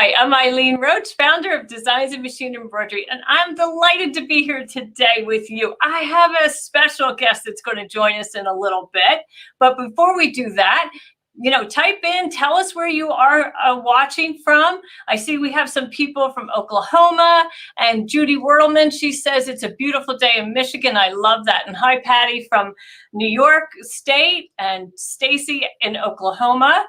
Hi, I'm Eileen Roach, founder of Designs and Machine Embroidery, and I'm delighted to be here today with you. I have a special guest that's going to join us in a little bit. But before we do that, type in, tell us where you are watching from. I see we have some people from Oklahoma, and Judy Wurtelman, she says it's a beautiful day in Michigan. I love that. And hi, Patty from New York State, and Stacy in Oklahoma.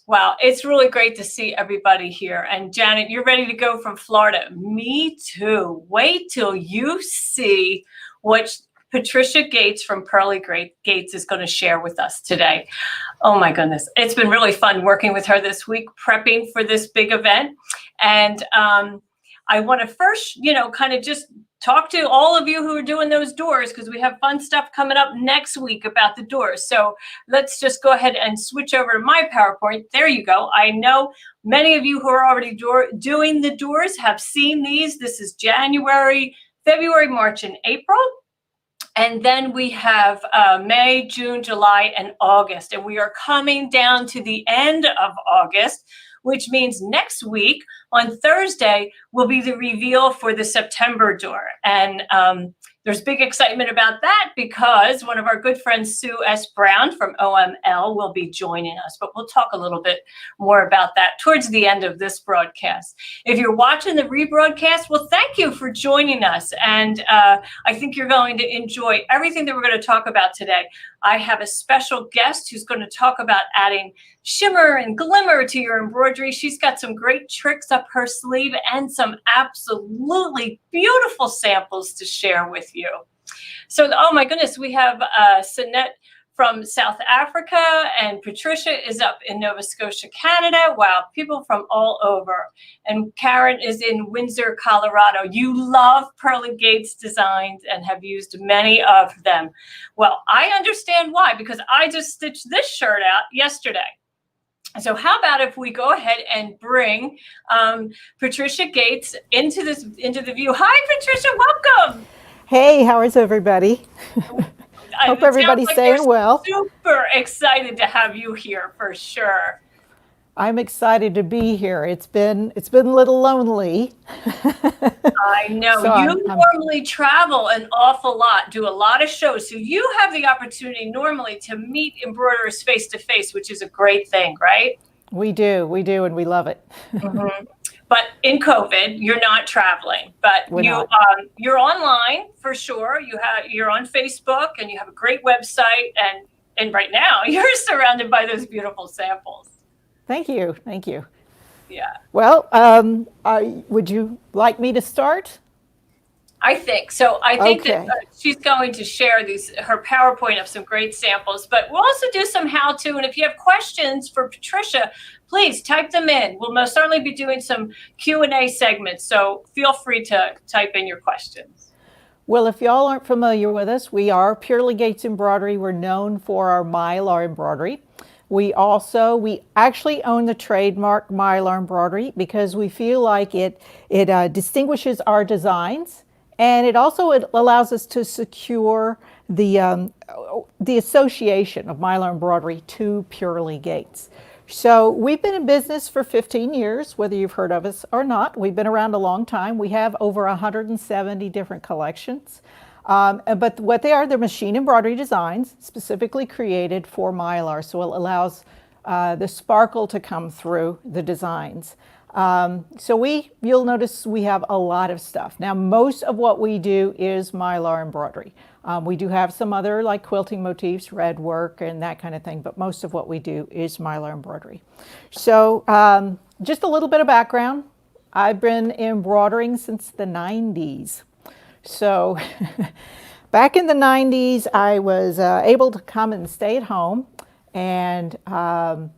Wow, it's really great to see everybody here. And Janet, you're ready to go from Florida. Me too. Wait till you see what Patricia Gates from Pearly Gates is going to share with us today. Oh my goodness. It's been really fun working with her this week, prepping for this big event. And I want to first, kind of just talk to all of you who are doing those doors, because we have fun stuff coming up next week about the doors. So let's just go ahead and switch over to my PowerPoint. There you go. I know many of you who are already doing the doors have seen these. This is January, February, March, and April. And then we have May, June, July, and August. And we are coming down to the end of August, which means next week on Thursday will be the reveal for the September door. And there's big excitement about that because one of our good friends, Sue S. Brown from OML, will be joining us. But we'll talk a little bit more about that towards the end of this broadcast. If you're watching the rebroadcast, well, thank you for joining us. And I think you're going to enjoy everything that we're going to talk about today. I have a special guest who's going to talk about adding shimmer and glimmer to your embroidery. She's got some great tricks up her sleeve and some absolutely beautiful samples to share with you. So, oh my goodness, we have Sinette from South Africa, and Patricia is up in Nova Scotia, Canada. Wow, people from all over. And Karen is in Windsor, Colorado. You love Pearly Gates designs and have used many of them. Well, I understand why, because I just stitched this shirt out yesterday. So how about if we go ahead and bring Patricia Gates into the view. Hi, Patricia, welcome. Hey, how is everybody? Hope everybody's staying well. Super excited to have you here for sure. I'm excited to be here. It's been a little lonely. I know. So you normally travel an awful lot, do a lot of shows. So you have the opportunity normally to meet embroiderers face to face, which is a great thing, right? We do, and we love it. Mm-hmm. But in COVID, you're not traveling, but you're online for sure. You're on Facebook, and you have a great website, and right now you're surrounded by those beautiful samples. Thank you. Yeah. Well, would you like me to start? I think so. I think that she's going to share her PowerPoint of some great samples, but we'll also do some how-to. And if you have questions for Patricia, please type them in. We'll most certainly be doing some Q&A segments, so feel free to type in your questions. Well, if y'all aren't familiar with us, we are Pearly Gates Embroidery. We're known for our Mylar embroidery. We actually own the trademark Mylar embroidery because we feel like it distinguishes our designs. And it also allows us to secure the association of Mylar embroidery to Pearly Gates. So we've been in business for 15 years, whether you've heard of us or not. We've been around a long time. We have over 170 different collections. But what they are, they're machine embroidery designs specifically created for Mylar. So it allows the sparkle to come through the designs. You'll notice we have a lot of stuff. Now, most of what we do is Mylar embroidery. We do have some other like quilting motifs, red work, and that kind of thing, but most of what we do is Mylar embroidery. So just a little bit of background. I've been embroidering since the 90s. So back in the 90s, I was able to come and stay at home, and I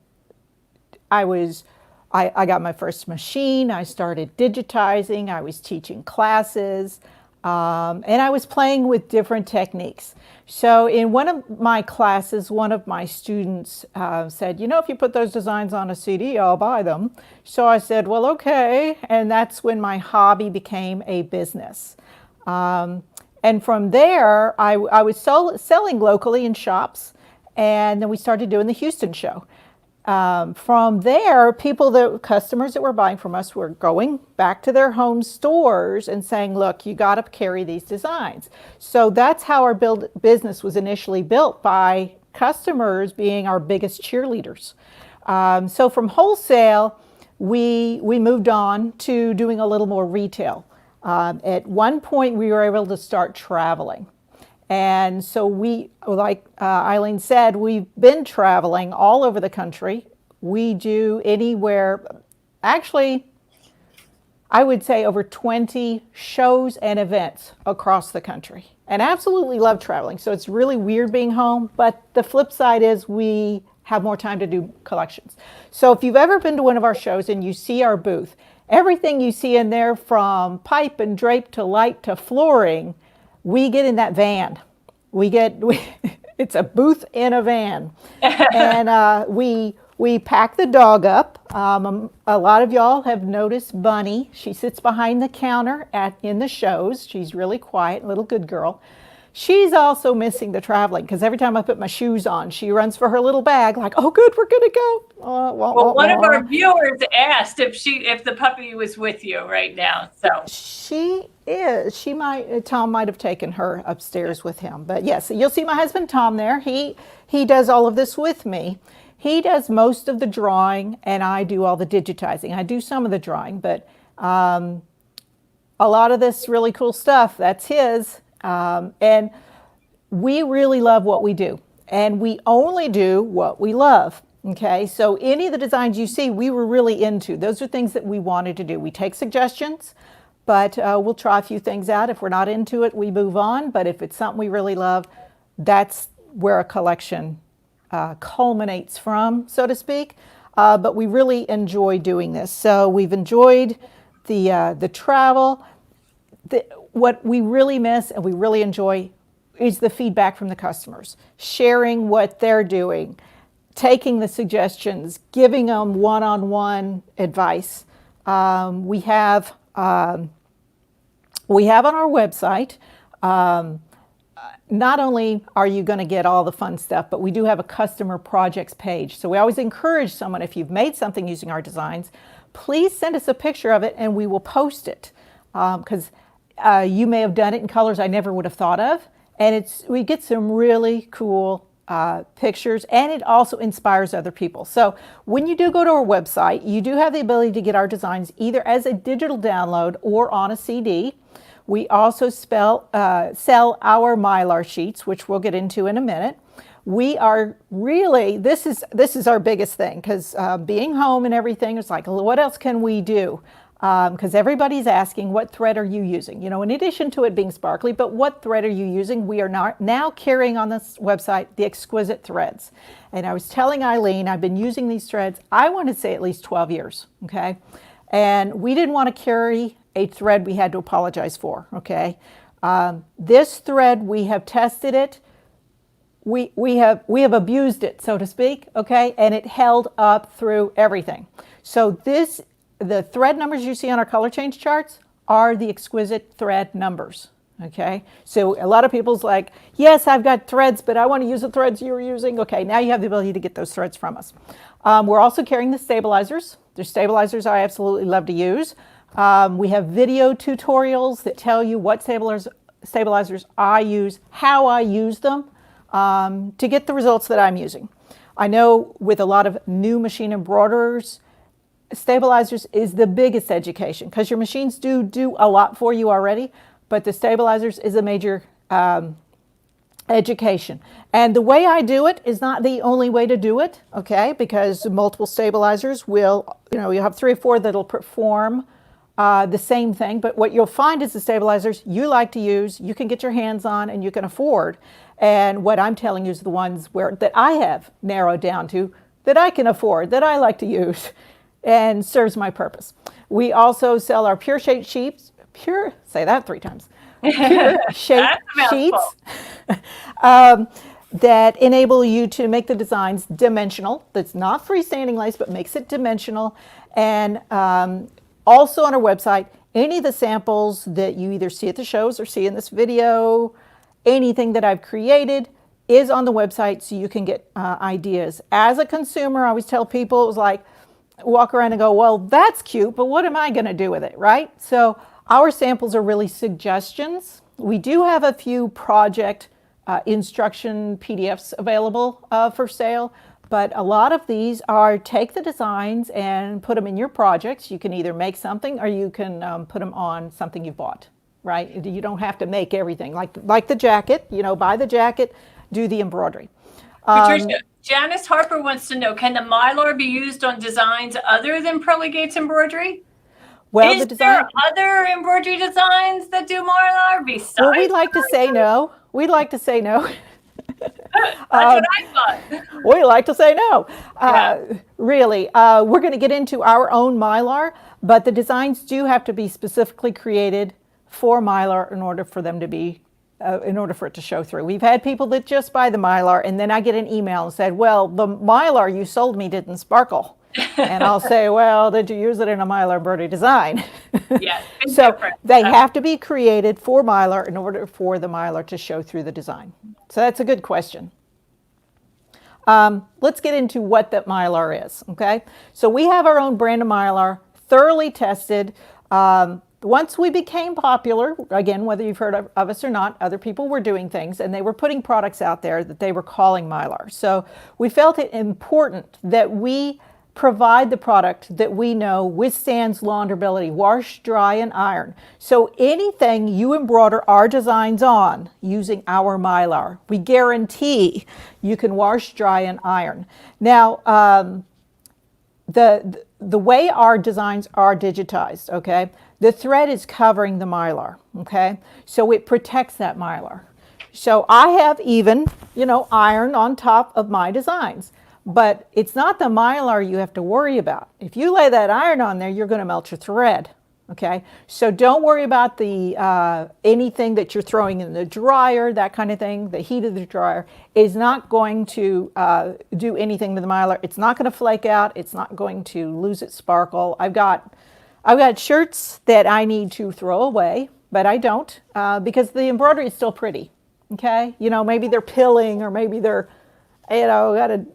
got my first machine. I started digitizing. I was teaching classes, and I was playing with different techniques. So in one of my classes, one of my students said, if you put those designs on a CD, I'll buy them. So I said, well, okay. And that's when my hobby became a business. And from there, I was selling locally in shops, and then we started doing the Houston show. From there, customers that were buying from us were going back to their home stores and saying, look, you got to carry these designs. So that's how our business was initially built, by customers being our biggest cheerleaders. So from wholesale, we moved on to doing a little more retail. At one point, we were able to start traveling. And so like Eileen said, we've been traveling all over the country. We do anywhere, actually, I would say over 20 shows and events across the country. And absolutely love traveling. So it's really weird being home, but the flip side is we have more time to do collections. So if you've ever been to one of our shows and you see our booth, everything you see in there, from pipe and drape to light to flooring, we get in that van. It's a booth in a van. And we pack the dog up. A lot of y'all have noticed Bunny. She sits behind the counter in the shows. She's really quiet, little good girl. She's also missing the traveling, because every time I put my shoes on, she runs for her little bag like, oh, good, we're going to go. Well, one of our viewers asked if the puppy was with you right now. So she is. Tom might have taken her upstairs with him. But yes, you'll see my husband Tom there. He does all of this with me. He does most of the drawing, and I do all the digitizing. I do some of the drawing, but a lot of this really cool stuff, that's his. And we really love what we do, and we only do what we love. Okay, so any of the designs you see, we were really into. Those are things that we wanted to do. We take suggestions, but we'll try a few things out. If we're not into it, we move on. But if it's something we really love, that's where a collection culminates from, so to speak. But we really enjoy doing this. So we've enjoyed the travel. What we really miss and we really enjoy is the feedback from the customers, sharing what they're doing, taking the suggestions, giving them one-on-one advice. We have on our website, not only are you going to get all the fun stuff, but we do have a customer projects page. So we always encourage someone, if you've made something using our designs, please send us a picture of it and we will post it. Because you may have done it in colors I never would have thought of. And we get some really cool pictures, and it also inspires other people. So when you do go to our website, you do have the ability to get our designs either as a digital download or on a CD. We also sell our Mylar sheets, which we'll get into in a minute. We are really, this is our biggest thing, because being home and everything, is like, what else can we do? Because everybody's asking, what thread are you using? You know, in addition to it being sparkly, but what thread are you using? We are now carrying on this website the exquisite threads. And I was telling Eileen, I've been using these threads, I want to say at least 12 years, okay? And we didn't want to carry a thread we had to apologize for, okay? This thread, we have tested it. We have abused it, so to speak, okay? And it held up through everything. So the thread numbers you see on our color change charts are the exquisite thread numbers, okay? So a lot of people's like, yes, I've got threads, but I want to use the threads you're using. Okay, now you have the ability to get those threads from us. We're also carrying the stabilizers. They're stabilizers I absolutely love to use. We have video tutorials that tell you what stabilizers I use, how I use them to get the results that I'm using. I know with a lot of new machine embroiderers, stabilizers is the biggest education, because your machines do a lot for you already, but the stabilizers is a major education. And the way I do it is not the only way to do it, okay? Because multiple stabilizers will, you have 3 or 4 that'll perform the same thing, but what you'll find is the stabilizers you like to use, you can get your hands on and you can afford. And what I'm telling you is the ones that I have narrowed down to, that I can afford, that I like to use, and serves my purpose. We also sell our pure shape sheets, say that 3 times, pure shape sheets that enable you to make the designs dimensional. That's not freestanding lace, but makes it dimensional. And also on our website, any of the samples that you either see at the shows or see in this video, anything that I've created is on the website so you can get ideas. As a consumer, I always tell people, it was like, walk around and go, well, that's cute, but what am I going to do with it, right? So our samples are really suggestions. We do have a few project instruction PDFs available for sale, but a lot of these are take the designs and put them in your projects. You can either make something or you can put them on something you bought, right? You don't have to make everything. Like the jacket, buy the jacket, do the embroidery. Patricia, Janice Harper wants to know, can the Mylar be used on designs other than Pearly Gates embroidery? Well, Is there other embroidery designs that do Mylar besides? Well, we'd like to say no. We'd like to say no. That's what I thought. We like to say no. Yeah. Really, we're going to get into our own Mylar, but the designs do have to be specifically created for Mylar in order for them to be, in order for it to show through. We've had people that just buy the Mylar, and then I get an email and said, well, the Mylar you sold me didn't sparkle. And I'll say, well, did you use it in a Mylar embroidery design? Yeah. So they have to be created for Mylar in order for the Mylar to show through the design. So that's a good question. Let's get into what that Mylar is, okay? So we have our own brand of Mylar, thoroughly tested. Once we became popular, again, whether you've heard of us or not, other people were doing things, and they were putting products out there that they were calling Mylar. So we felt it important that we provide the product that we know withstands launderability, wash, dry, and iron. So anything you embroider our designs on using our Mylar, we guarantee you can wash, dry, and iron. Now, the way our designs are digitized, okay, the thread is covering the Mylar, okay, so it protects that Mylar. So I have even, iron on top of my designs. But it's not the Mylar you have to worry about. If you lay that iron on there, you're going to melt your thread, okay? So don't worry about the anything that you're throwing in the dryer, that kind of thing. The heat of the dryer is not going to do anything to the Mylar. It's not going to flake out. It's not going to lose its sparkle. I've got shirts that I need to throw away, but I don't because the embroidery is still pretty, okay? Maybe they're pilling or maybe they're, got a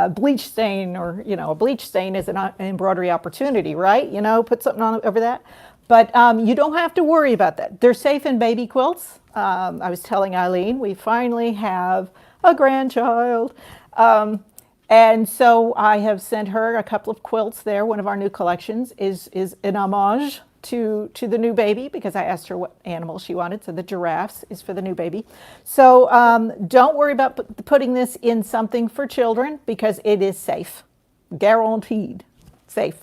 bleach stain, or a bleach stain is an embroidery opportunity, right? Put something on over that. But you don't have to worry about that. They're safe in baby quilts. I was telling Eileen, we finally have a grandchild. And so I have sent her a couple of quilts there. One of our new collections is an homage to the new baby, because I asked her what animal she wanted. So the giraffes is for the new baby. So don't worry about putting this in something for children, because it is safe, guaranteed safe.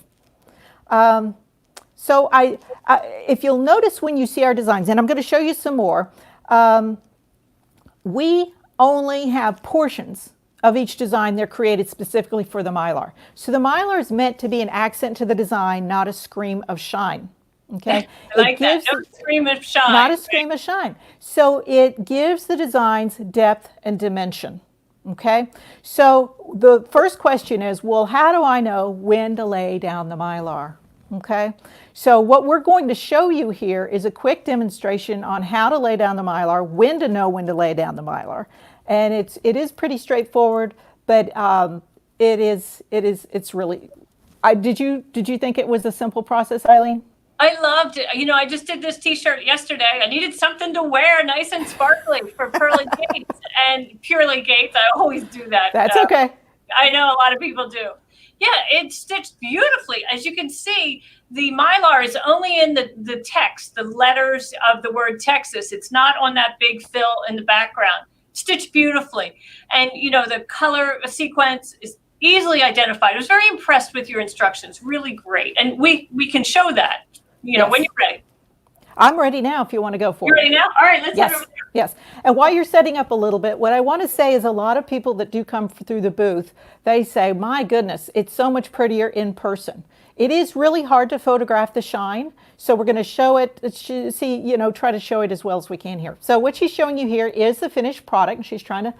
So if you'll notice when you see our designs, and I'm going to show you some more, we only have portions of each design. They're created specifically for the Mylar. So the Mylar is meant to be an accent to the design, not a scream of shine. Okay, I like that. No scream of shine. Not a scream of shine. So it gives the designs depth and dimension. Okay, so the first question is, well, how do I know when to lay down the Mylar? Okay, so what we're going to show you here is a quick demonstration on how to lay down the Mylar, when to know when to lay down the Mylar, and it is pretty straightforward, but it's really. Did you think it was a simple process, Eileen? I loved it. I just did this t-shirt yesterday. I needed something to wear nice and sparkly for Pearly Gates and Purely Gates. I always do that. That's okay. I know a lot of people do. Yeah, it's stitched beautifully. As you can see, the Mylar is only in the text, the letters of the word Texas. It's not on that big fill in the background. Stitched beautifully. And, the color sequence is easily identified. I was very impressed with your instructions. Really great. And we can show that. Yes. When you're ready. I'm ready now if you want to go for it. You're ready now? All right, let's head over there. Yes. And while you're setting up a little bit, what I want to say is a lot of people that do come through the booth, they say, my goodness, it's so much prettier in person. It is really hard to photograph the shine. So we're going to show it, try to show it as well as we can here. So what she's showing you here is the finished product. She's trying to,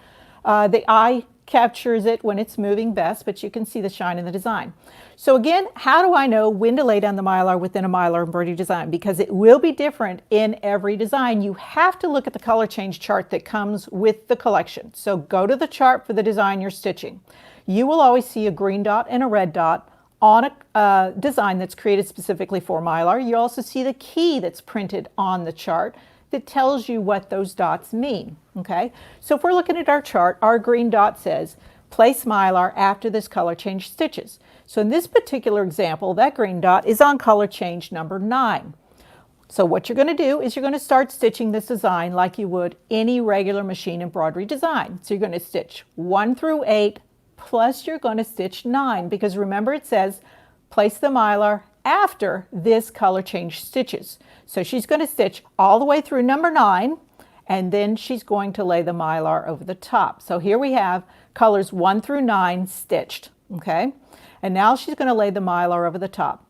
the eye captures it when it's moving best, but you can see the shine in the design. So again, how do I know when to lay down the Mylar within a Mylar embroidery design? Because it will be different in every design. You have to look at the color change chart that comes with the collection. So go to the chart for the design you're stitching. You will always see a green dot and a red dot on a design that's created specifically for Mylar. You also see the key that's printed on the chart that tells you what those dots mean, okay? So if we're looking at our chart, our green dot says, place Mylar after this color change stitches. So in this particular example, that green dot is on color change number 9. So what you're going to do is you're going to start stitching this design like you would any regular machine embroidery design. So you're going to stitch 1 through 8, plus you're going to stitch 9, because remember it says place the Mylar after this color change stitches. So she's going to stitch all the way through number 9, and then she's going to lay the Mylar over the top. So here we have colors 1 through 9 stitched, okay? And now she's going to lay the Mylar over the top.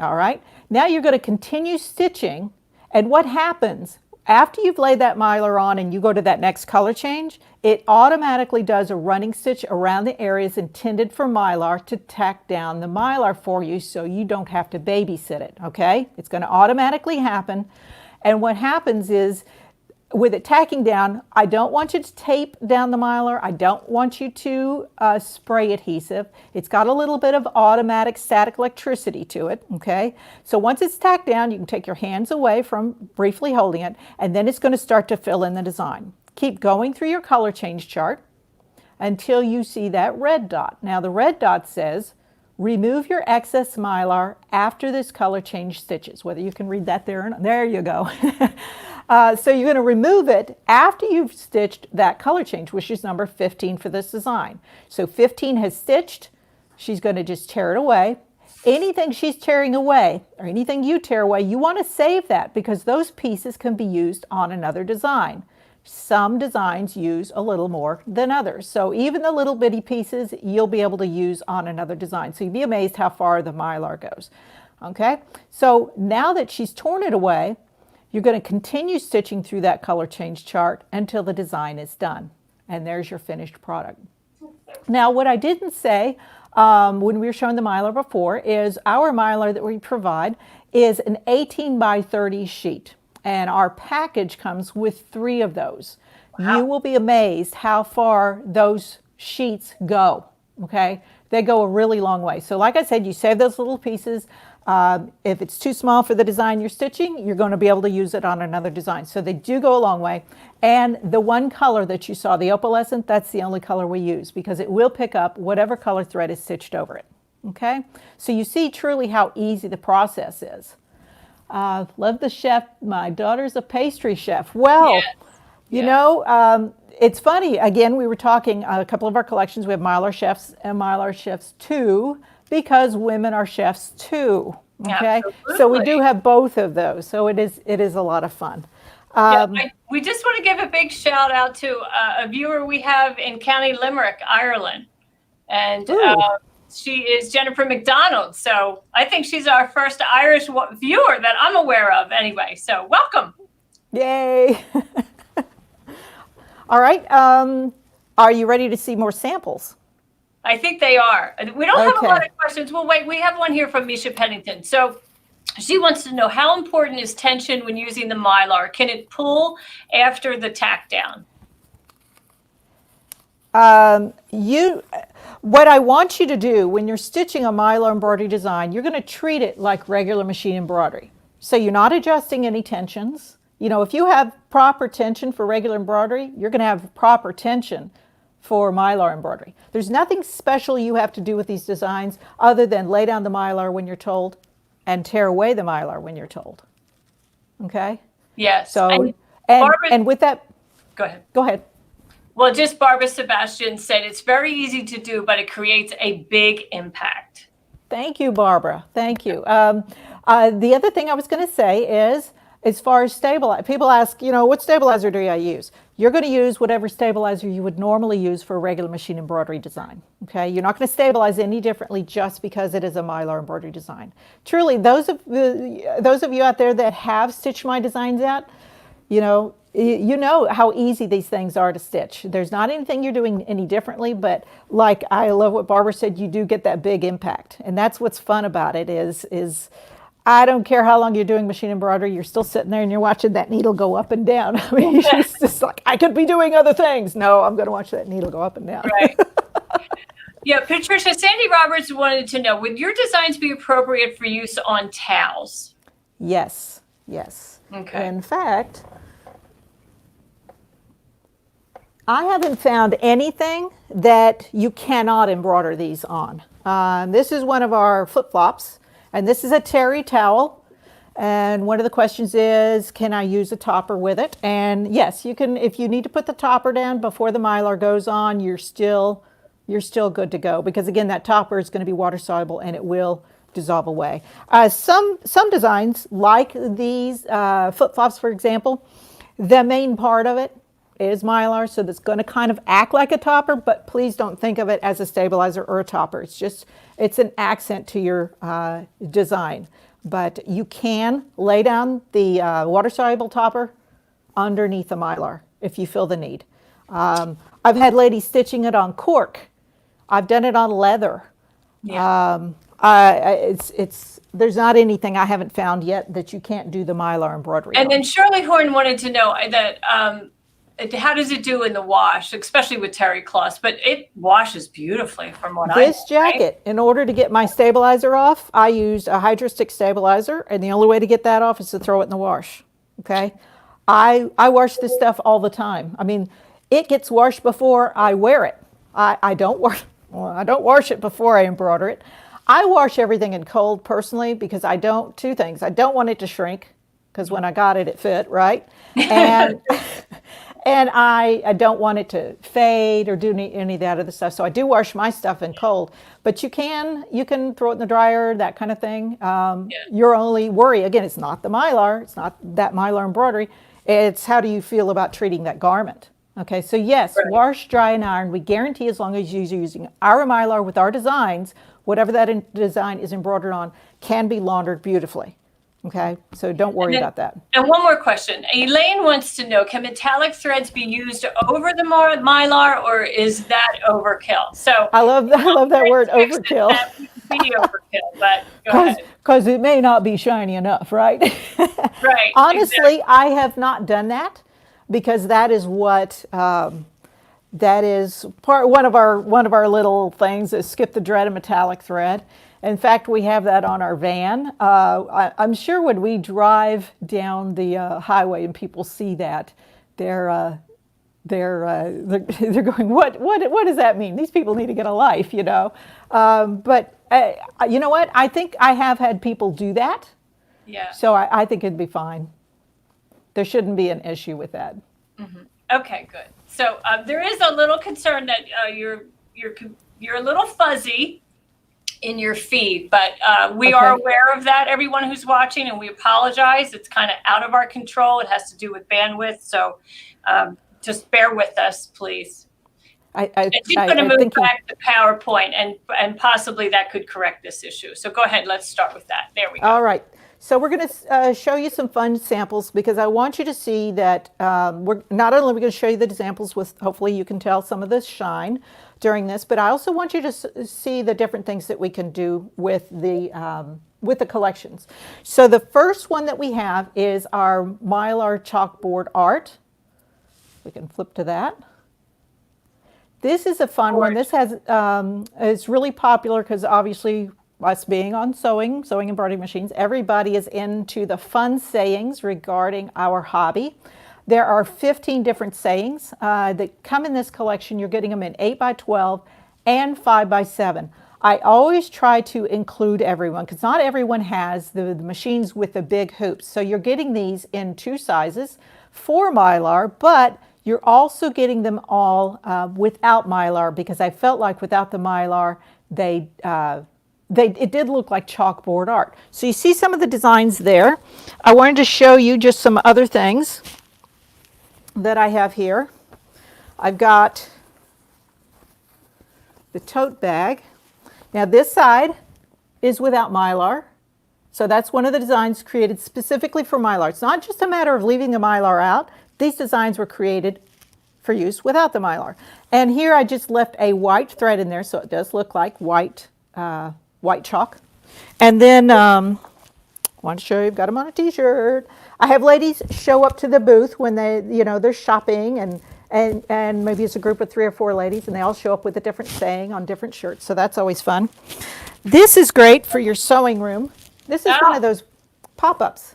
All right, now you're going to continue stitching, and what happens after you've laid that Mylar on and you go to that next color change, it automatically does a running stitch around the areas intended for Mylar to tack down the Mylar for you, so you don't have to babysit it, okay? It's going to automatically happen. And what happens is, with it tacking down, I don't want you to tape down the Mylar. I don't want you to spray adhesive. It's got a little bit of automatic static electricity to it, okay? So once it's tacked down, you can take your hands away from briefly holding it, and then it's going to start to fill in the design. Keep going through your color change chart until you see that red dot. Now the red dot says, remove your excess Mylar after this color change stitches. Whether you can read that there or not. There you go. So you're going to remove it after you've stitched that color change, which is number 15 for this design. So 15 has stitched. She's going to just tear it away. Anything she's tearing away, or anything you tear away, you want to save that, because those pieces can be used on another design. Some designs use a little more than others. So even the little bitty pieces you'll be able to use on another design. So you'd be amazed how far the Mylar goes. Okay, so now that she's torn it away, you're going to continue stitching through that color change chart until the design is done. And there's your finished product. Now what I didn't say when we were showing the Mylar before is our Mylar that we provide is an 18 by 30 sheet. And our package comes with 3 of those. Wow. You will be amazed how far those sheets go, okay? They go a really long way. So like I said, you save those little pieces. If it's too small for the design you're stitching, you're going to be able to use it on another design. So they do go a long way. And the one color that you saw, the opalescent, that's the only color we use, because it will pick up whatever color thread is stitched over it, okay? So you see truly how easy the process is. Love the chef. My daughter's a pastry chef. Well, yes. You know, it's funny. Again, we were talking a couple of our collections. We have Mylar chefs and Mylar chefs too, because women are chefs too. Okay, absolutely. So we do have both of those. So it is a lot of fun. We just want to give a big shout out to a viewer we have in County Limerick, Ireland, and. She is Jennifer McDonald. So I think she's our first Irish viewer that I'm aware of anyway. So welcome. Yay. All right. Are you ready to see more samples? I think they are. We don't have a lot of questions. Well, wait, we have one here from Misha Pennington. So she wants to know, how important is tension when using the Mylar? Can it pull after the tack down? What I want you to do when you're stitching a Mylar embroidery design, you're going to treat it like regular machine embroidery. So you're not adjusting any tensions. You know, if you have proper tension for regular embroidery, you're going to have proper tension for Mylar embroidery. There's nothing special you have to do with these designs other than lay down the Mylar when you're told and tear away the Mylar when you're told. Okay? Yes. So, and with that, go ahead. Go ahead. Well, just Barbara Sebastian said it's very easy to do, but it creates a big impact. Thank you, Barbara. Thank you. The other thing I was going to say is, as far as stabilizer, people ask, you know, what stabilizer do I use? You're going to use whatever stabilizer you would normally use for a regular machine embroidery design. Okay, you're not going to stabilize any differently just because it is a Mylar embroidery design. Truly, those of you out there that have stitched my designs out, you know how easy these things are to stitch. There's not anything you're doing any differently, but like I love what Barbara said, you do get that big impact. And that's what's fun about it is I don't care how long you're doing machine embroidery, you're still sitting there and you're watching that needle go up and down. I mean, it's just like, I could be doing other things. No, I'm going to watch that needle go up and down. Right. Yeah, Patricia, Sandy Roberts wanted to know, would your designs be appropriate for use on towels? Yes, yes. Okay. In fact, I haven't found anything that you cannot embroider these on. This is one of our flip-flops, and this is a terry towel. And one of the questions is, can I use a topper with it? And yes, you can. If you need to put the topper down before the Mylar goes on, you're still good to go, because again, that topper is going to be water soluble and it will dissolve away. Some designs, like these flip-flops, for example, the main part of it is Mylar, so that's going to kind of act like a topper, but please don't think of it as a stabilizer or a topper. It's an accent to your design. But you can lay down the water-soluble topper underneath the Mylar if you feel the need. I've had ladies stitching it on cork. I've done it on leather. Yeah. There's not anything I haven't found yet that you can't do the Mylar embroidery And on. then Shirley Horn wanted to know that how does it do in the wash, especially with terry cloths? But it washes beautifully from what I know. This jacket, in order to get my stabilizer off, I used a hydro stick stabilizer, and the only way to get that off is to throw it in the wash. Okay, I wash this stuff all the time. I mean, it gets washed before I wear it. I don't wash it before I embroider it. I wash everything in cold personally, because two things. I don't want it to shrink, because when I got it, it fit, right? And and I don't want it to fade or do any of that other stuff. So I do wash my stuff in cold. But you can throw it in the dryer, that kind of thing. Your only worry, again, it's not the Mylar. It's not that Mylar embroidery. It's how do you feel about treating that garment? Okay, so yes, Right. wash, dry, and iron. We guarantee, as long as you're using our Mylar with our designs, whatever that design is embroidered on can be laundered beautifully. Okay, so don't worry about that. And one more question. Elaine wants to know, can metallic threads be used over the Mylar, or is that overkill? So I love that word, overkill. That would be overkill, but go ahead. Because it may not be shiny enough, right? Right. Honestly, exactly. I have not done that, because that is what that is one of our little things is skip the dread of metallic thread. In fact, we have that on our van. I'm sure when we drive down the highway and people see that, they're going, what does that mean? These people need to get a life, you know. But you know what? I think I have had people do that. Yeah. So I think it'd be fine. There shouldn't be an issue with that. Okay, good. So there is a little concern that you're a little fuzzy in your feed, but we are aware of that, everyone who's watching, and we apologize. It's kind of out of our control. It has to do with bandwidth, so just bear with us, please. She's going to move back to PowerPoint, and possibly that could correct this issue. So go ahead, let's start with that. There we go. All right. So we're going to show you some fun samples, because I want you to see that we're not only going to show you the examples with, hopefully you can tell some of the shine during this, but I also want you to see the different things that we can do with the collections. So the first one that we have is our Mylar chalkboard art. We can flip to that. This is a fun one. This has it's really popular because obviously us being on sewing embroidery machines, everybody is into the fun sayings regarding our hobby. There are 15 different sayings that come in this collection. You're getting them in 8x12 and 5x7. I always try to include everyone, because not everyone has the machines with the big hoops. So you're getting these in 2 sizes for Mylar, but you're also getting them all without Mylar, because I felt like without the Mylar, it did look like chalkboard art. So you see some of the designs there. I wanted to show you just some other things that I have here. I've got the tote bag. Now this side is without Mylar, So that's one of the designs created specifically for Mylar. It's not just a matter of leaving the Mylar out. These designs were created for use without the Mylar. And here I just left a white thread in there, so it does look like white chalk. And then I want to show you, I've got them on a t-shirt. I have ladies show up to the booth when they're shopping, and maybe it's a group of 3 or 4 ladies, and they all show up with a different saying on different shirts, so that's always fun. This is great for your sewing room. This is one of those pop-ups.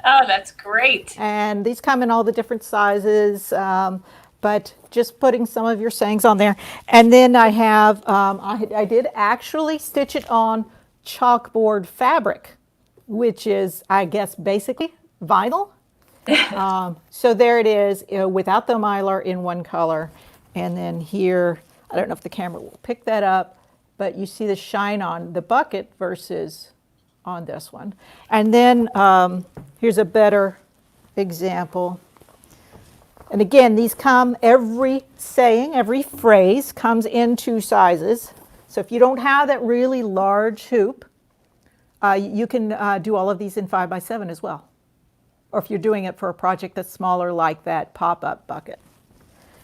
Oh, that's great. And these come in all the different sizes, but just putting some of your sayings on there. And then I have, I did actually stitch it on chalkboard fabric, which is, I guess, basically vinyl. So there it is, without the Mylar in one color. And then here, I don't know if the camera will pick that up, but you see the shine on the bucket versus on this one. And then here's a better example. And again, these come, every saying, every phrase comes in 2 sizes. So if you don't have that really large hoop, you can do all of these in 5x7 as well. Or if you're doing it for a project that's smaller, like that pop-up bucket.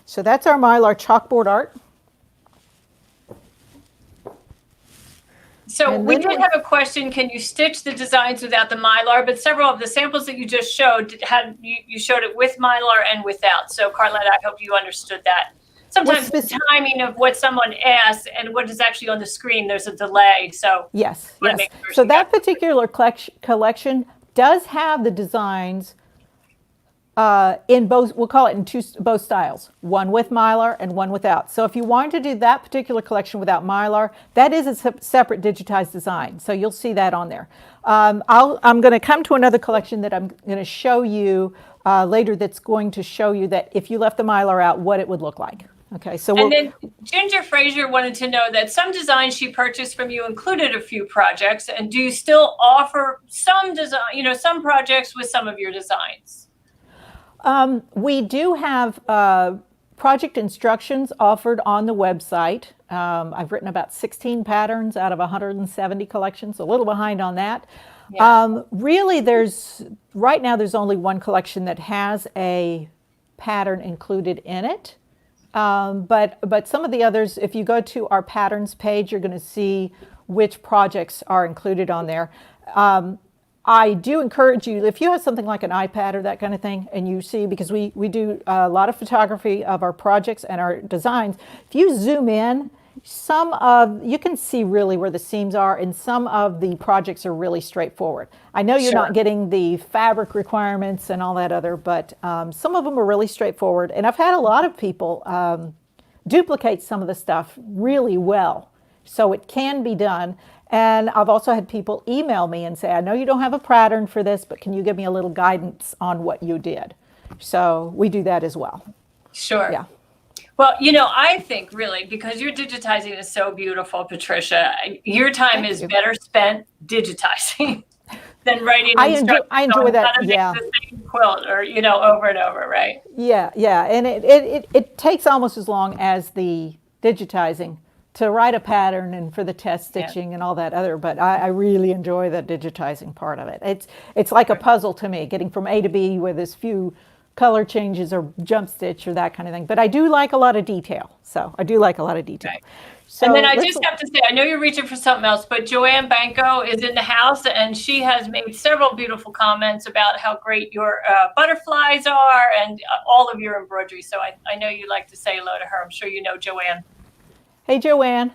So that's our Mylar chalkboard art. So we did have a question, can you stitch the designs without the Mylar? But several of the samples that you just showed, you showed it with Mylar and without. So Carlette, I hope you understood that. Sometimes the timing of what someone asks and what is actually on the screen, there's a delay. So yes. So that particular collection does have the designs in both, we'll call it in both styles, one with Mylar and one without. So if you wanted to do that particular collection without Mylar, that is a separate digitized design. So you'll see that on there. I'm going to come to another collection that I'm going to show you later, that's going to show you that if you left the Mylar out, what it would look like. Okay, so and then Ginger Fraser wanted to know that some designs she purchased from you included a few projects, and do you still offer some design, some projects with some of your designs? We do have project instructions offered on the website. I've written about 16 patterns out of 170 collections, a little behind on that. Yeah. Really, right now there's only one collection that has a pattern included in it. But some of the others, if you go to our patterns page, you're going to see which projects are included on there. I do encourage you, if you have something like an iPad or that kind of thing, and you see, because we do a lot of photography of our projects and our designs, if you zoom in, you can see really where the seams are, and some of the projects are really straightforward. I know you're not getting the fabric requirements and all that other, but some of them are really straightforward. And I've had a lot of people duplicate some of the stuff really well. So it can be done. And I've also had people email me and say, I know you don't have a pattern for this, but can you give me a little guidance on what you did? So we do that as well. Sure. Yeah. Well, I think really, because your digitizing is so beautiful, Patricia, your time is better spent digitizing than writing instructions. I enjoy that. How to make the same quilt, or over and over, right? Yeah, and it takes almost as long as the digitizing to write a pattern and for the test stitching and all that other, but I really enjoy the digitizing part of it. It's like a puzzle to me, getting from A to B with as few color changes or jump stitch or that kind of thing. But I do like a lot of detail. So I do like a lot of detail. Right. So and then I just have to say, I know you're reaching for something else, but Joanne Banco is in the house, and she has made several beautiful comments about how great your butterflies are and all of your embroidery. So I know you'd like to say hello to her. I'm sure you know Joanne. Hey, Joanne.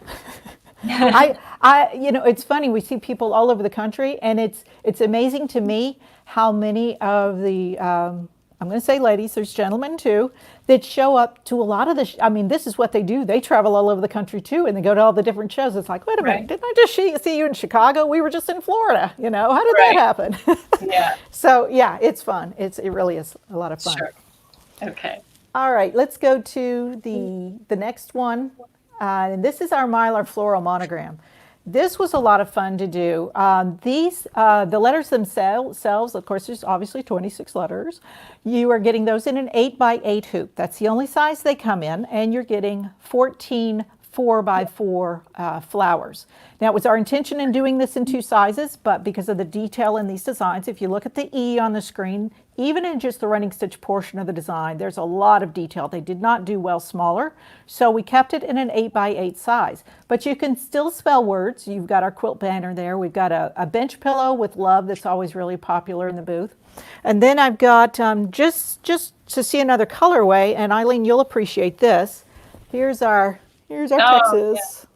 It's funny, we see people all over the country, and it's amazing to me how many of the, I'm going to say ladies, there's gentlemen too, that show up to a lot of the, this is what they do. They travel all over the country too, and they go to all the different shows. It's like, wait a minute, didn't I just see you in Chicago? We were just in Florida, how did that happen? Yeah. So yeah, it's fun. It really is a lot of fun. Sure. Okay. All right, let's go to the next one. And this is our Mylar Floral Monogram. This was a lot of fun to do. The letters themselves, of course, there's obviously 26 letters. You are getting those in an 8x8 hoop. That's the only size they come in, and you're getting 14 4x4 flowers. Now, it was our intention in doing this in 2 sizes, but because of the detail in these designs, if you look at the E on the screen, even in just the running stitch portion of the design, there's a lot of detail. They did not do well smaller, so we kept it in an 8x8 size. But you can still spell words. You've got our quilt banner there. We've got a bench pillow with love that's always really popular in the booth. And then I've got, just to see another colorway, and Eileen, you'll appreciate this. Here's our Texas. Yeah.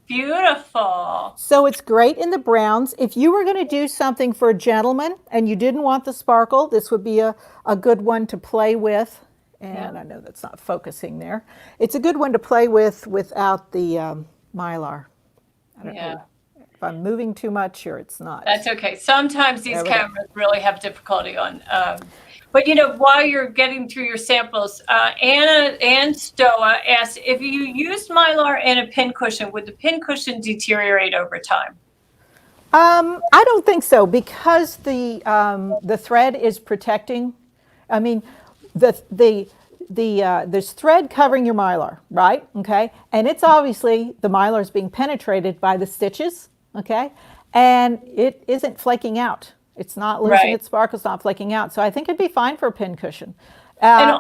Beautiful. So it's great in the browns. If you were going to do something for a gentleman and you didn't want the sparkle, this would be a good one to play with. And I know that's not focusing there. It's a good one to play with without the Mylar. I don't know if I'm moving too much or it's not. That's okay. Sometimes these cameras really have difficulty on. But while you're getting through your samples, Ann Stoa asked if you used Mylar and a pincushion, would the pincushion deteriorate over time? I don't think so, because the thread is protecting. I mean, there's thread covering your Mylar, right? Okay, and it's obviously the Mylar is being penetrated by the stitches. Okay, and it isn't flaking out. It's not losing its sparkle, it's not flaking out. So I think it'd be fine for a pin cushion. And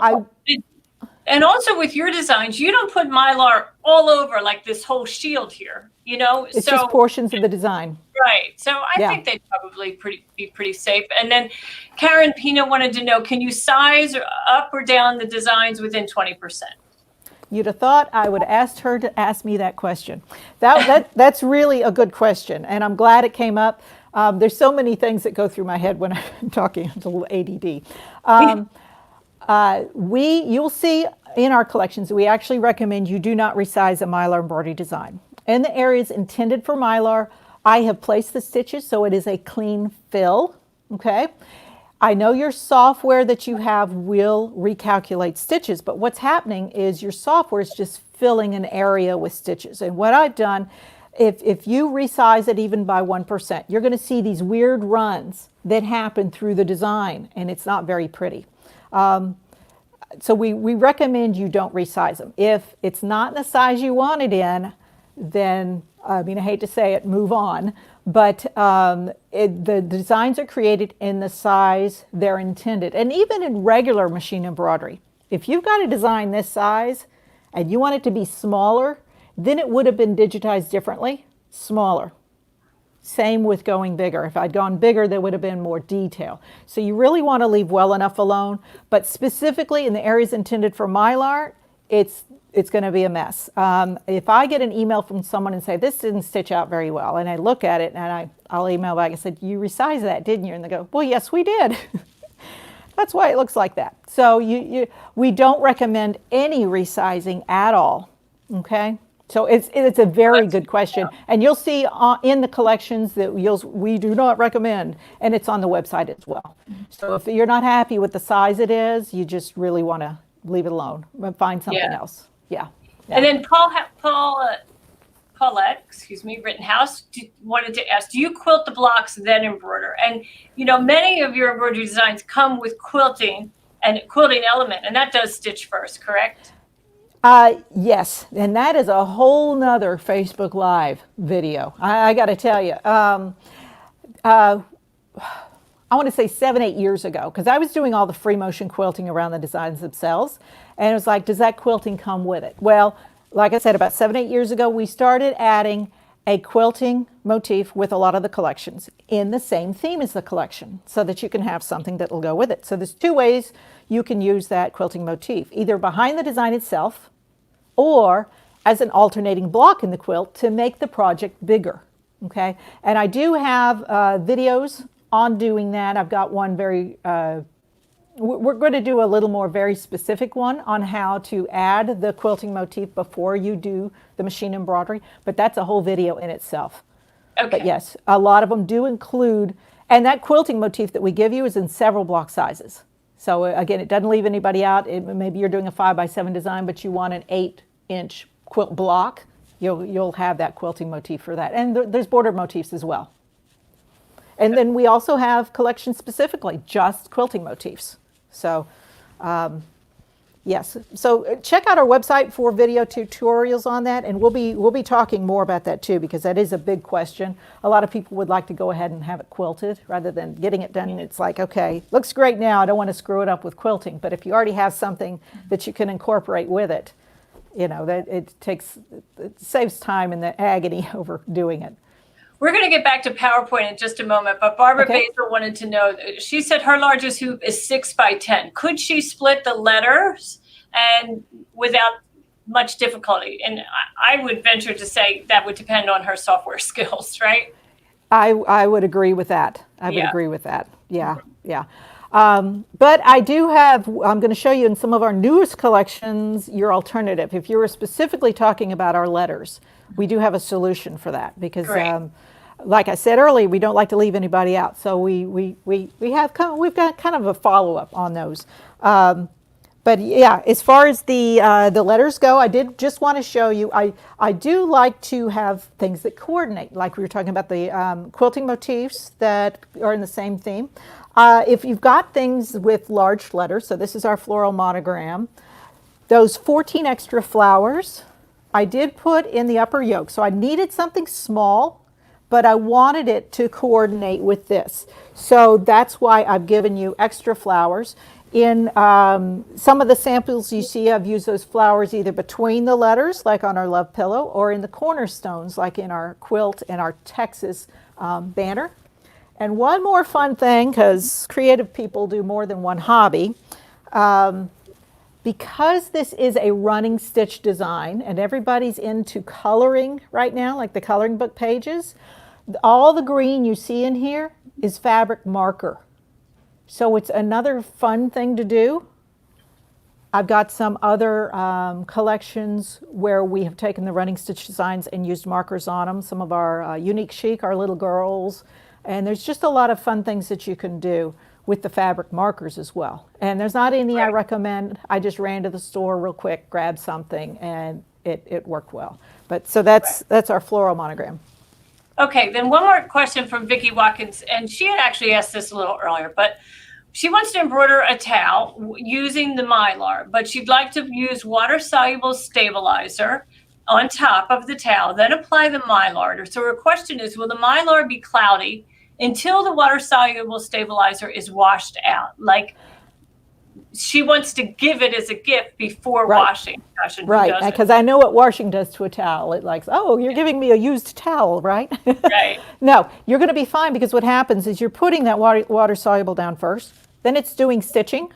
also with your designs, you don't put Mylar all over like this whole shield here, It's just portions of the design. Right. So I think they'd probably be pretty safe. And then Karen Pina wanted to know, can you size up or down the designs within 20%? You'd have thought I would have asked her to ask me that question. That's really a good question, and I'm glad it came up. There's so many things that go through my head when I'm talking. It's a little ADD. You'll see in our collections, we actually recommend you do not resize a Mylar embroidery design. In the areas intended for Mylar, I have placed the stitches so it is a clean fill, okay? I know your software that you have will recalculate stitches, but what's happening is your software is just filling an area with stitches. And what I've done, if you resize it even by 1%, you're going to see these weird runs that happen through the design, and it's not very pretty. So we recommend you don't resize them. If it's not the size you want it in, then, I hate to say it, move on. But the designs are created in the size they're intended. And even in regular machine embroidery, if you've got a design this size and you want it to be smaller, then it would have been digitized differently, smaller. Same with going bigger. If I'd gone bigger, there would have been more detail. So you really want to leave well enough alone. But specifically in the areas intended for Mylar, it's going to be a mess. If I get an email from someone and say, this didn't stitch out very well, and I look at it and I'll email back and say, you resized that, didn't you? And they go, well, yes, we did. That's why it looks like that. So we don't recommend any resizing at all, okay? So it's a very good question. And you'll see in the collections that we do not recommend, and it's on the website as well. So if you're not happy with the size it is, you just really want to leave it alone, find something else. Yeah. And then Paulette, Rittenhouse wanted to ask, do you quilt the blocks then embroider? And many of your embroidery designs come with quilting and quilting element, and that does stitch first, correct? Yes, and that is a whole nother Facebook Live video. I got to tell you, I want to say 7-8 years ago, because I was doing all the free motion quilting around the designs themselves, and it was like, does that quilting come with it? Well, like I said, about 7-8 years ago, we started adding a quilting motif with a lot of the collections in the same theme as the collection, so that you can have something that will go with it. So there's 2 ways you can use that quilting motif, either behind the design itself or as an alternating block in the quilt to make the project bigger, okay? And I do have videos on doing that. I've got one we're going to do a little more very specific one on how to add the quilting motif before you do the machine embroidery, but that's a whole video in itself. Okay. But yes, a lot of them do include, and that quilting motif that we give you is in several block sizes. So again, it doesn't leave anybody out. Maybe you're doing a 5x7 design, but you want an 8-inch quilt block. You'll have that quilting motif for that. And there's border motifs as well. And then we also have collections specifically just quilting motifs. So Yes. So check out our website for video tutorials on that, and we'll be talking more about that too, because that is a big question. A lot of people would like to go ahead and have it quilted rather than getting it done. It's like, okay, looks great now. I don't want to screw it up with quilting. But if you already have something that you can incorporate with it, that it saves time and the agony over doing it. We're going to get back to PowerPoint in just a moment, but Barbara Basil wanted to know, she said her largest hoop is 6 by 10. Could she split the letters and without much difficulty? And I would venture to say that would depend on her software skills, right? I would agree with that. I would agree with that. Yeah, yeah. But I do have, I'm going to show you in some of our newest collections, your alternative. If you were specifically talking about our letters, we do have a solution for that because like I said earlier, we don't like to leave anybody out. So we've got kind of a follow-up on those. But yeah, as far as the letters go, I did just want to show you, I do like to have things that coordinate, like we were talking about the quilting motifs that are in the same theme. If you've got things with large letters, so this is our floral monogram, those 14 extra flowers, I did put in the upper yoke. So I needed something small, but I wanted it to coordinate with this. So that's why I've given you extra flowers. In some of the samples you see, I've used those flowers either between the letters, like on our love pillow, or in the cornerstones, like in our quilt and our Texas banner. And one more fun thing, because creative people do more than one hobby, because this is a running stitch design and everybody's into coloring right now, like the coloring book pages, all the green you see in here is fabric marker. So it's another fun thing to do. I've got some other collections where we have taken the running stitch designs and used markers on them. Some of our Unique Chic, our little girls. And there's just a lot of fun things that you can do with the fabric markers as well. And there's not any I recommend. I just ran to the store real quick, grabbed something, and it worked well. But so that's our floral monogram. Okay, then one more question from Vicki Watkins, and she had actually asked this a little earlier, but she wants to embroider a towel using the Mylar, but she'd like to use water-soluble stabilizer on top of the towel, then apply the Mylar. So her question is, will the Mylar be cloudy until the water-soluble stabilizer is washed out? Like, she wants to give it as a gift before washing. Gosh, right, because I know what washing does to a towel. It likes, oh, you're giving me a used towel, right? Right. No, you're going to be fine, because what happens is you're putting that water soluble down first, then it's doing stitching,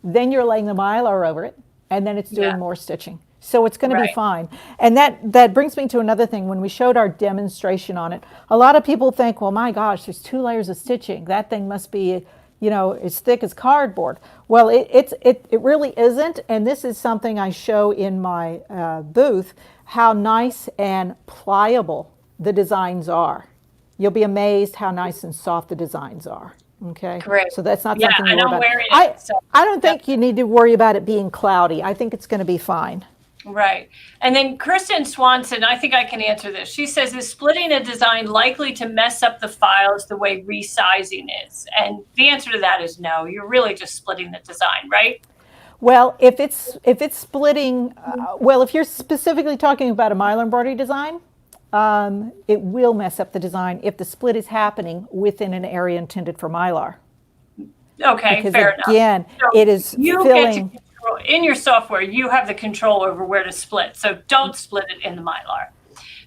then you're laying the Mylar over it, and then it's doing more stitching. So it's going to be fine. And that brings me to another thing. When we showed our demonstration on it, a lot of people think, well, my gosh, there's 2 layers of stitching. That thing must be, as thick as cardboard. Well, it really isn't. And this is something I show in my booth, how nice and pliable the designs are. You'll be amazed how nice and soft the designs are. Okay. Correct. So that's not something to worry about. Wearing it, I don't think you need to worry about it being cloudy. I think it's going to be fine. Right. And then Kristen Swanson, I think I can answer this. She says, is splitting a design likely to mess up the files the way resizing is? And the answer to that is no. You're really just splitting the design, right? Well, if it's splitting, if you're specifically talking about a Mylar embroidery design, it will mess up the design if the split is happening within an area intended for Mylar. Okay, because fair enough. Again, so it is filling. In your software, you have the control over where to split. So don't split it in the Mylar.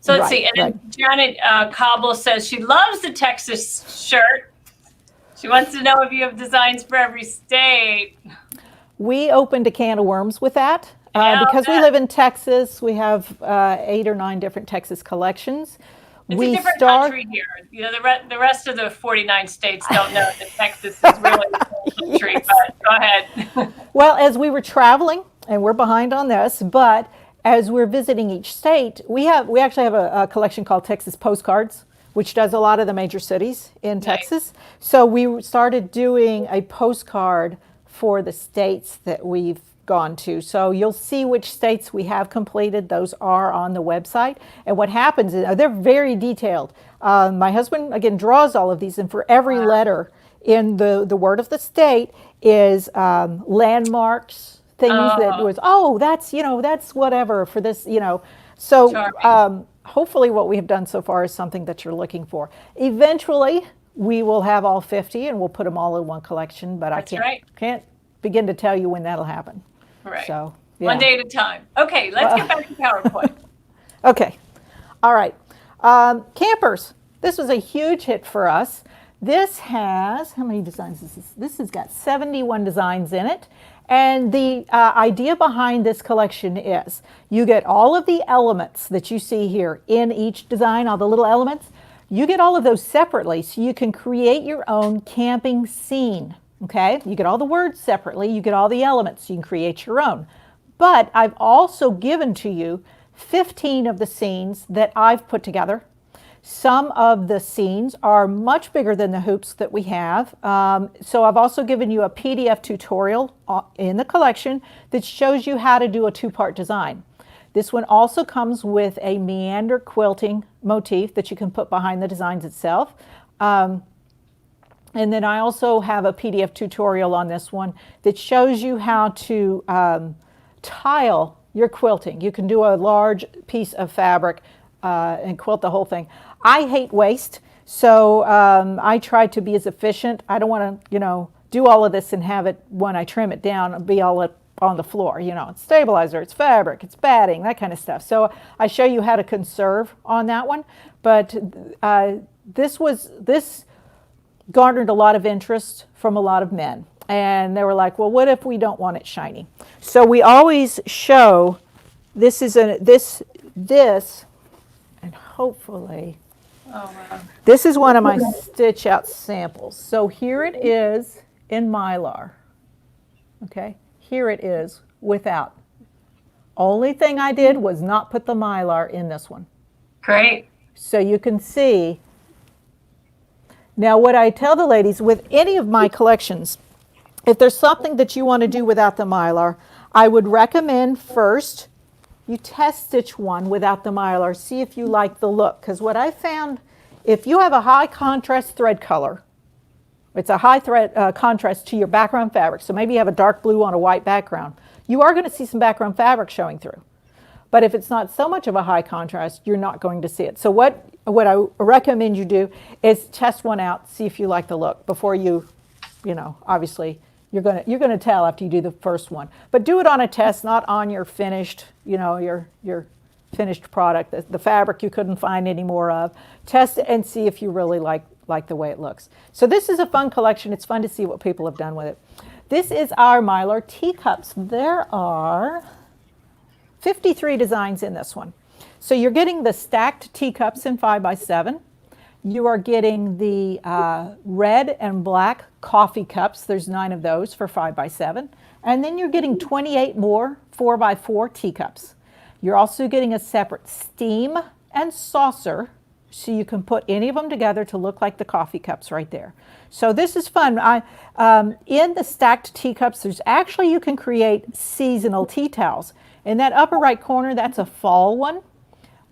So let's see. And then Janet Cobble says she loves the Texas shirt. She wants to know if you have designs for every state. We opened a can of worms with that. Because we live in Texas, we have 8 or 9 different Texas collections. It's a different country here. The rest of the 49 states don't know that Texas is really a country, but go ahead. Well, as we were traveling, and we're behind on this, but as we're visiting each state, we actually have a collection called Texas Postcards, which does a lot of the major cities in Texas. So we started doing a postcard for the states that we've gone to. So you'll see which states we have completed. Those are on the website. And what happens is they're very detailed. My husband, again, draws all of these, and for every letter in the word of the state is landmarks, things that was, oh, that's, that's whatever for this, So hopefully what we have done so far is something that you're looking for. Eventually, we will have all 50 and we'll put them all in one collection, but That's can't begin to tell you when that'll happen. Right. So, one day at a time. Okay, let's get back to PowerPoint. Okay. All right. Campers. This was a huge hit for us. This has, how many designs is this? This has got 71 designs in it. And the idea behind this collection is you get all of the elements that you see here in each design, all the little elements. You get all of those separately so you can create your own camping scene. Okay? You get all the words separately. You get all the elements. You can create your own. But I've also given to you 15 of the scenes that I've put together. Some of the scenes are much bigger than the hoops that we have. So I've also given you a PDF tutorial in the collection that shows you how to do a two-part design. This one also comes with a meander quilting motif that you can put behind the designs itself. And then I also have a PDF tutorial on this one that shows you how to tile your quilting. You can do a large piece of fabric and quilt the whole thing. I hate waste, so I try to be as efficient. I don't want to, do all of this and have it, when I trim it down, be all up on the floor. It's stabilizer, it's fabric, it's batting, that kind of stuff. So I show you how to conserve on that one. But this garnered a lot of interest from a lot of men. And they were like, well, what if we don't want it shiny? So we always show, this, and hopefully, this is one of my stitch out samples. So here it is in Mylar. Okay, here it is without. Only thing I did was not put the Mylar in this one. Great. So you can see. Now what I tell the ladies with any of my collections, if there's something that you want to do without the Mylar, I would recommend first you test stitch one without the Mylar, see if you like the look. Because what I found, if you have a high contrast thread color, it's a high thread contrast to your background fabric, so maybe you have a dark blue on a white background, you are going to see some background fabric showing through. But if it's not so much of a high contrast, you're not going to see it. So what I recommend you do is test one out, see if you like the look before you, obviously, you're gonna tell after you do the first one. But do it on a test, not on your finished, your finished product, the fabric you couldn't find any more of. Test it and see if you really like the way it looks. So this is a fun collection. It's fun to see what people have done with it. This is our Mylar teacups. There are 53 designs in this one. So you're getting the stacked teacups in 5x7. You are getting the red and black coffee cups. There's 9 of those for 5x7. And then you're getting 28 more 4x4 teacups. You're also getting a separate steam and saucer, so you can put any of them together to look like the coffee cups right there. So this is fun. In the stacked teacups, there's actually, you can create seasonal tea towels. In that upper right corner, that's a fall one.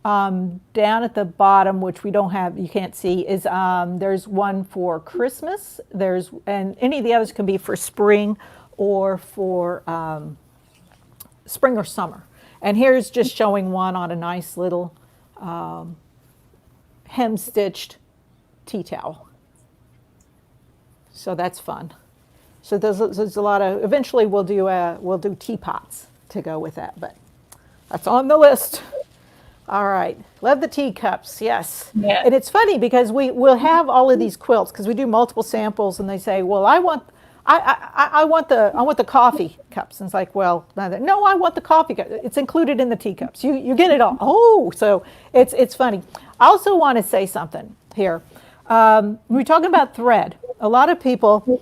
Down at the bottom, which we don't have, you can't see, is there's one for Christmas. And any of the others can be for spring or for spring or summer. And here's just showing one on a nice little hem-stitched tea towel. So that's fun. So there's a lot of, eventually we'll do teapots to go with that, but that's on the list. All right, love the teacups, yes. Yeah. And it's funny because we'll have all of these quilts because we do multiple samples, and they say, well, I want the coffee cups. And it's like, well, no, I want the coffee cup. It's included in the teacups. You get it all. Oh, so it's funny. I also want to say something here. We're talking about thread. A lot of people,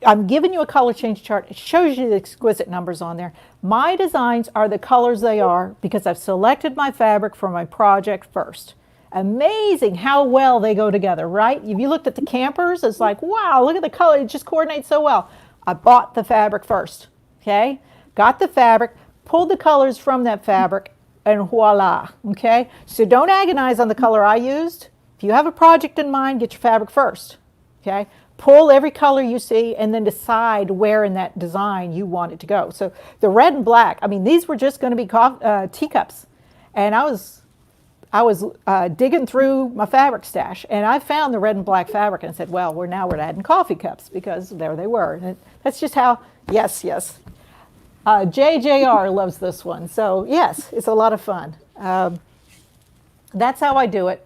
I'm giving you a color change chart. It shows you the exquisite numbers on there. My designs are the colors they are because I've selected my fabric for my project first. Amazing how well they go together, right? If you looked at the campers, it's like, wow, look at the color. It just coordinates so well. I bought the fabric first, okay? Got the fabric, pulled the colors from that fabric, and voila, okay? So don't agonize on the color I used. If you have a project in mind, get your fabric first, okay? Pull every color you see and then decide where in that design you want it to go. So the red and black, I mean, these were just going to be teacups. And I was digging through my fabric stash, and I found the red and black fabric and said, well, we're adding coffee cups, because there they were. And that's just how, yes. JJR loves this one. So yes, it's a lot of fun. That's how I do it.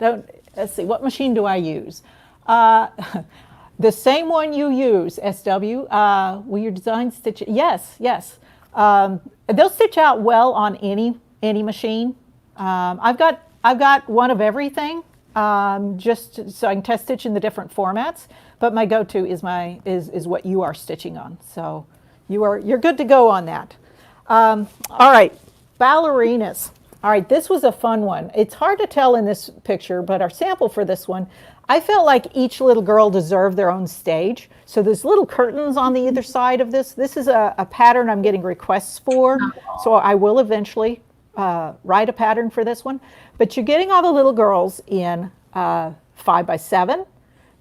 Let's see, what machine do I use? The same one you use, SW. Will your design stitch? Yes. They'll stitch out well on any machine. I've got one of everything, just so I can test stitch in the different formats. But my go-to is what you are stitching on. So you're good to go on that. All right, ballerinas. All right, this was a fun one. It's hard to tell in this picture, but our sample for this one, I felt like each little girl deserved their own stage. So there's little curtains on the either side of this. This is a pattern I'm getting requests for, so I will eventually write a pattern for this one. But you're getting all the little girls in 5x7.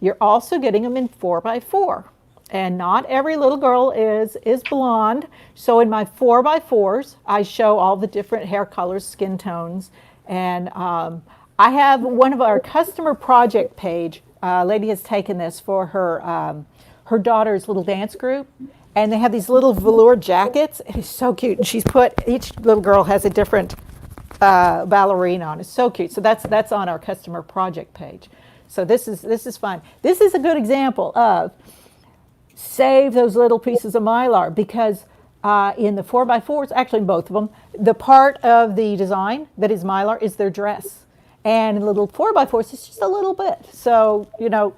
You're also getting them in 4x4. And not every little girl is blonde. So in my 4x4s, I show all the different hair colors, skin tones. And I have one of our customer project page. A lady has taken this for her daughter's little dance group. And they have these little velour jackets. It's so cute. And she's put, each little girl has a different ballerina on. It's so cute. So that's on our customer project page. So this is fun. This is a good example of save those little pieces of Mylar, because in the 4x4s, actually both of them, the part of the design that is Mylar is their dress. And in the little 4x4s, it's just a little bit. So,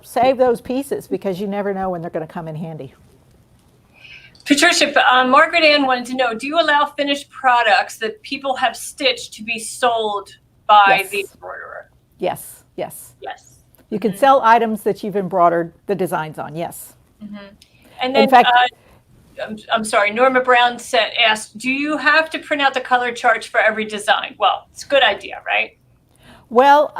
save those pieces, because you never know when they're going to come in handy. Patricia, Margaret Ann wanted to know, do you allow finished products that people have stitched to be sold by the embroiderer? Yes. You can sell items that you've embroidered the designs on, yes. And then, in fact, I'm sorry, Norma Brown asked, do you have to print out the color charts for every design? Well, it's a good idea, right? Well,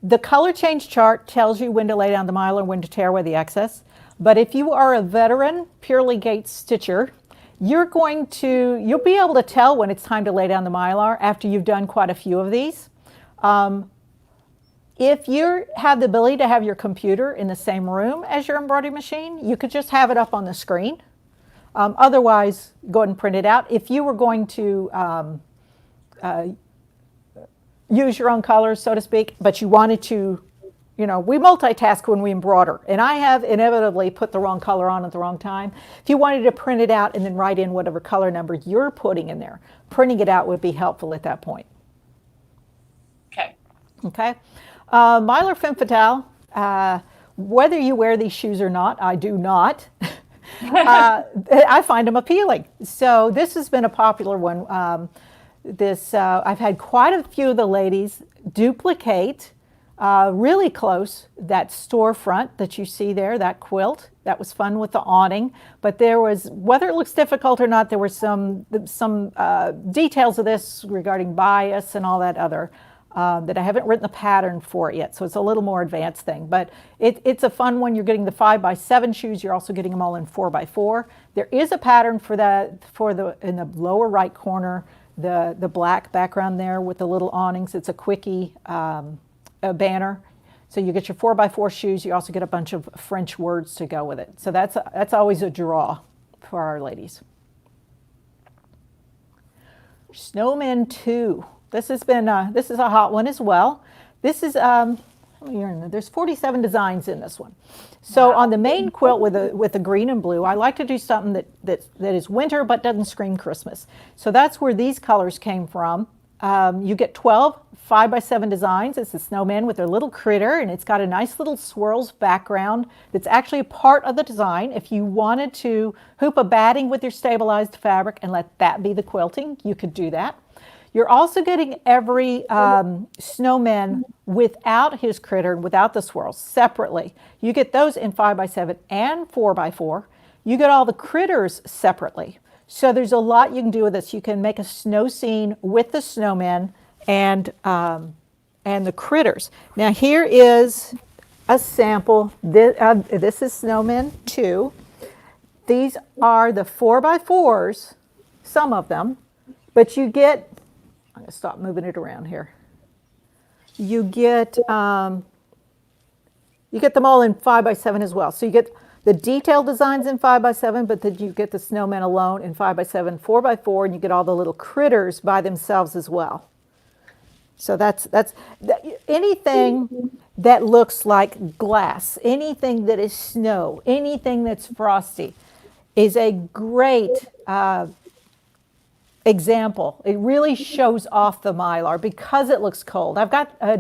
the color change chart tells you when to lay down the Mylar and when to tear away the excess. But if you are a veteran Purely Gates stitcher, you'll be able to tell when it's time to lay down the Mylar after you've done quite a few of these. If you have the ability to have your computer in the same room as your embroidery machine, you could just have it up on the screen. Otherwise, go ahead and print it out. If you were going to use your own colors, so to speak, but you wanted to, we multitask when we embroider, and I have inevitably put the wrong color on at the wrong time. If you wanted to print it out and then write in whatever color number you're putting in there, printing it out would be helpful at that point. Okay. Mylar Femme Fatale, whether you wear these shoes or not, I do not. I find them appealing. So this has been a popular one. I've had quite a few of the ladies duplicate really close that storefront that you see there, that quilt. That was fun with the awning. But there was, whether it looks difficult or not, there were some details of this regarding bias and all that other that I haven't written the pattern for it yet. So it's a little more advanced thing. But it's a fun one. You're getting the 5x7 shoes. You're also getting them all in 4x4. There is a pattern for that in the lower right corner, the black background there with the little awnings. It's a quickie a banner. So you get your 4x4 shoes. You also get a bunch of French words to go with it. So that's always a draw for our ladies. Snowman 2. This is a hot one as well. This is there's 47 designs in this one. So on the main quilt with the green and blue, I like to do something that is winter but doesn't scream Christmas. So that's where these colors came from. You get 12 5x7 designs. It's a snowman with their little critter, and it's got a nice little swirls background that's actually a part of the design. If you wanted to hoop a batting with your stabilized fabric and let that be the quilting, you could do that. You're also getting every snowman without his critter, without the swirls, separately. You get those in 5x7 and 4x4. You get all the critters separately. So there's a lot you can do with this. You can make a snow scene with the snowmen and the critters. Now here is a sample. This is Snowmen 2. These are the 4x4s, some of them, but you get, I'm going to stop moving it around here. You get them all in 5x7 as well. So you get the detailed designs in 5x7, but then you get the snowmen alone in 5x7, 4x4, and you get all the little critters by themselves as well. So that's anything that looks like glass, anything that is snow, anything that's frosty is a great example. It really shows off the Mylar because it looks cold. I've got a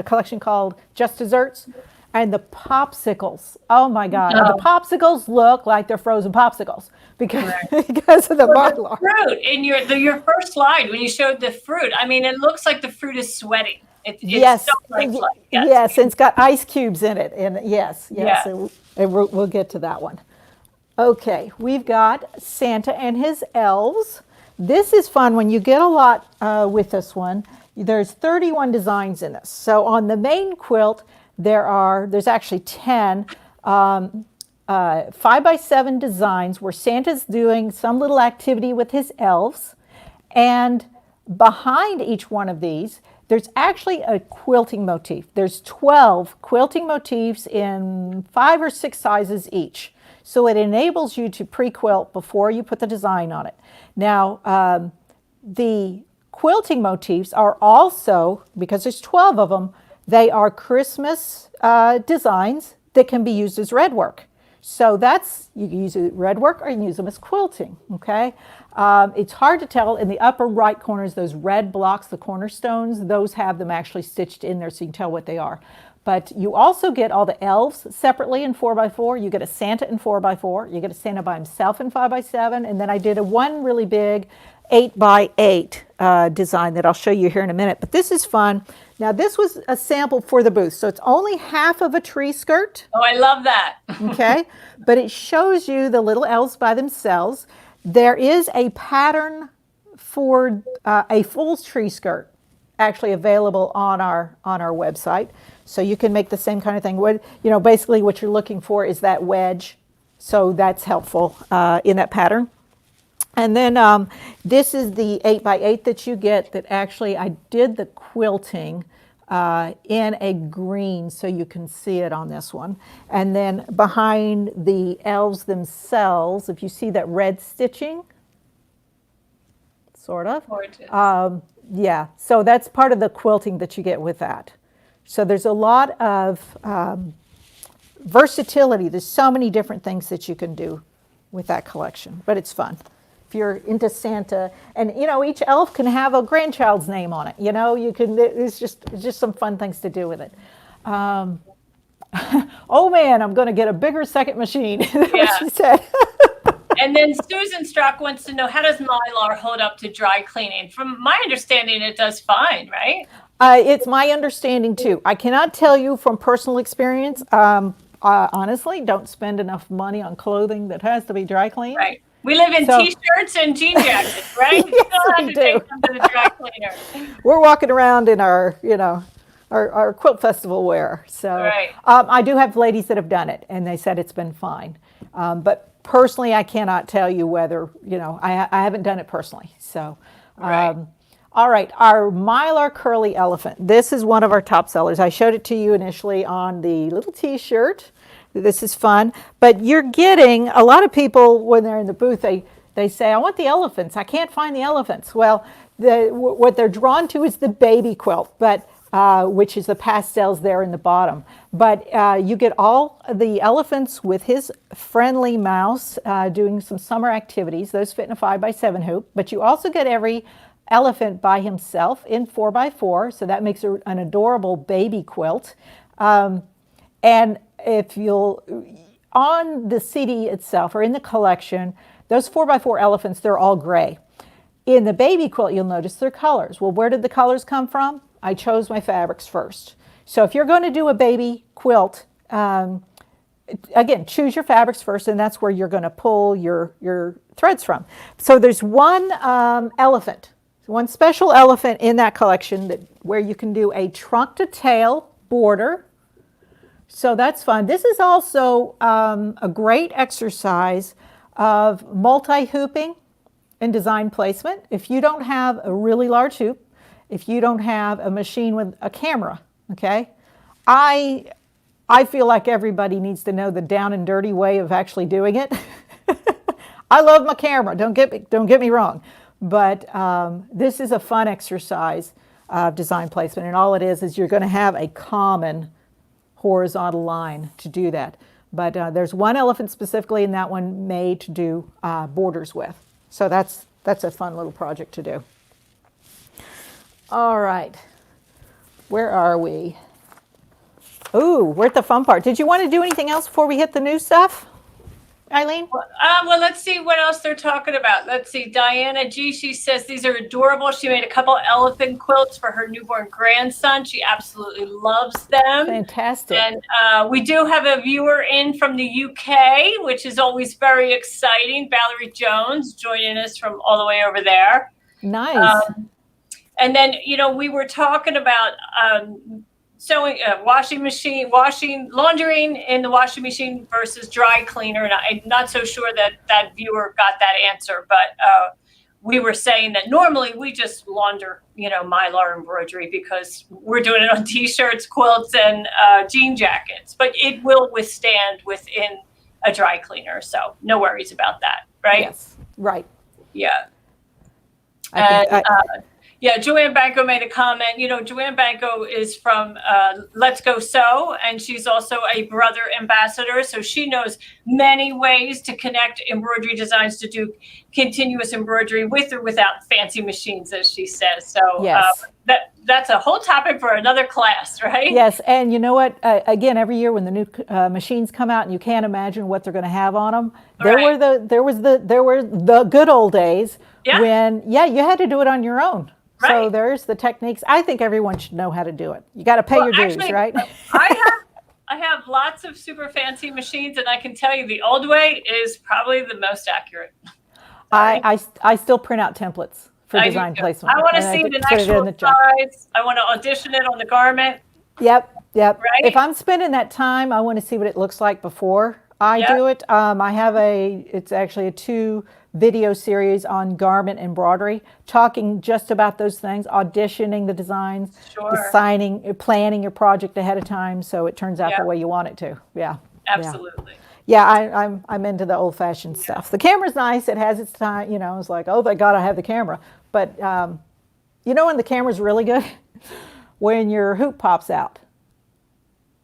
collection called Just Desserts, and the popsicles. Oh my God, the popsicles look like they're frozen popsicles because of the Mylar. Fruit in your first slide when you showed the fruit. I mean, it looks like the fruit is sweating. Yes, so lifelike. Yes, and it's got ice cubes in it, and yes, and we'll get to that one. Okay, we've got Santa and his elves. This is fun when you get a lot with this one. There's 31 designs in this. So on the main quilt, there's actually 10 5x7 designs where Santa's doing some little activity with his elves. And behind each one of these, there's actually a quilting motif. There's 12 quilting motifs in 5 or 6 sizes each. So it enables you to pre-quilt before you put the design on it. Now, the quilting motifs are also, because there's 12 of them, they are Christmas designs that can be used as red work. So you can use it red work or you can use them as quilting, okay? It's hard to tell. In the upper right corners, those red blocks, the cornerstones, those have them actually stitched in there so you can tell what they are. But you also get all the elves separately in 4x4. You get a Santa in 4x4. You get a Santa by himself in 5x7. And then I did one really big 8x8 design that I'll show you here in a minute. But this is fun. Now, this was a sample for the booth. So it's only half of a tree skirt. Oh, I love that. Okay. But it shows you the little elves by themselves. There is a pattern for a full tree skirt actually available on our website. So you can make the same kind of thing. Basically what you're looking for is that wedge. So that's helpful in that pattern. And then this is the 8x8 that you get that actually I did the quilting in a green so you can see it on this one. And then behind the elves themselves, if you see that red stitching, sort of. Gorgeous. Yeah, so that's part of the quilting that you get with that. So there's a lot of versatility. There's so many different things that you can do with that collection, but it's fun. If you're into Santa, and each elf can have a grandchild's name on it. It's just some fun things to do with it. Oh man, I'm going to get a bigger second machine. That's what she said. And then Susan Strock wants to know, how does Mylar hold up to dry cleaning? From my understanding, it does fine, right? It's my understanding too. I cannot tell you from personal experience. Honestly, don't spend enough money on clothing that has to be dry cleaned. Right. We live in T-shirts and jean jackets, right? Yes, we do. Take them to the dry cleaner. We're walking around in our quilt festival wear. So right. I do have ladies that have done it, and they said it's been fine. But personally, I cannot tell you whether, I haven't done it personally. So, right. All right, our Mylar Curly Elephant. This is one of our top sellers. I showed it to you initially on the little T-shirt. This is fun, but you're getting a lot of people when they're in the booth, they say, I want the elephants. I can't find the elephants. Well, what they're drawn to is the baby quilt, but which is the pastels there in the bottom. But you get all the elephants with his friendly mouse doing some summer activities. Those fit in a 5x7 hoop, but you also get every elephant by himself in 4x4, so that makes it an adorable baby quilt. And if you'll, on the CD itself or in the collection, those 4x4 elephants, they're all gray. In the baby quilt, you'll notice their colors. Well, where did the colors come from? I chose my fabrics first. So if you're going to do a baby quilt, again, choose your fabrics first, and that's where you're going to pull your threads from. So there's one elephant, one special elephant in that collection where you can do a trunk to tail border So that's fun. This is also a great exercise of multi-hooping and design placement. If you don't have a really large hoop, if you don't have a machine with a camera, okay, I feel like everybody needs to know the down and dirty way of actually doing it. I love my camera, don't get me wrong, but this is a fun exercise of design placement, and all it is you're going to have a common horizontal line to do that. But there's one elephant specifically in that one made to do borders with. So that's a fun little project to do. All right, where are we? Ooh, we're at the fun part. Did you want to do anything else before we hit the new stuff, Eileen? Well, let's see what else they're talking about. Let's see. Diana G, she says these are adorable. She made a couple elephant quilts for her newborn grandson. She absolutely loves them. Fantastic. And we do have a viewer in from the UK, which is always very exciting. Valerie Jones joining us from all the way over there. Nice. And then, we were talking about sewing, laundering in the washing machine versus dry cleaner. And I'm not so sure that viewer got that answer, but we were saying that normally we just launder, Mylar embroidery because we're doing it on t-shirts, quilts, and jean jackets, but it will withstand within a dry cleaner. So no worries about that, right? Yes, right. Yeah. Yeah, Joanne Banco made a comment. Joanne Banco is from Let's Go Sew, and she's also a Brother ambassador. So she knows many ways to connect embroidery designs to do continuous embroidery with or without fancy machines, as she says. So yes. That's a whole topic for another class, right? Yes, and you know what? Again, every year when the new machines come out, and you can't imagine what they're going to have on them. There were the good old days when you had to do it on your own. Right. So there's the techniques. I think everyone should know how to do it. You got to pay your dues, right? I have lots of super fancy machines, and I can tell you the old way is probably the most accurate. I still print out templates for design placement. I want to see it in actual size. I want to audition it on the garment. Yep. Right? If I'm spending that time, I want to see what it looks like before I do it. I have it's actually a 2-video series on garment embroidery, talking just about those things, auditioning the designs, designing, planning your project ahead of time so it turns out the way you want it to. Yeah. Absolutely. Yeah, I'm into the old-fashioned stuff. The camera's nice. It has its time. It's like, oh, thank God I have the camera. But when the camera's really good? When your hoop pops out.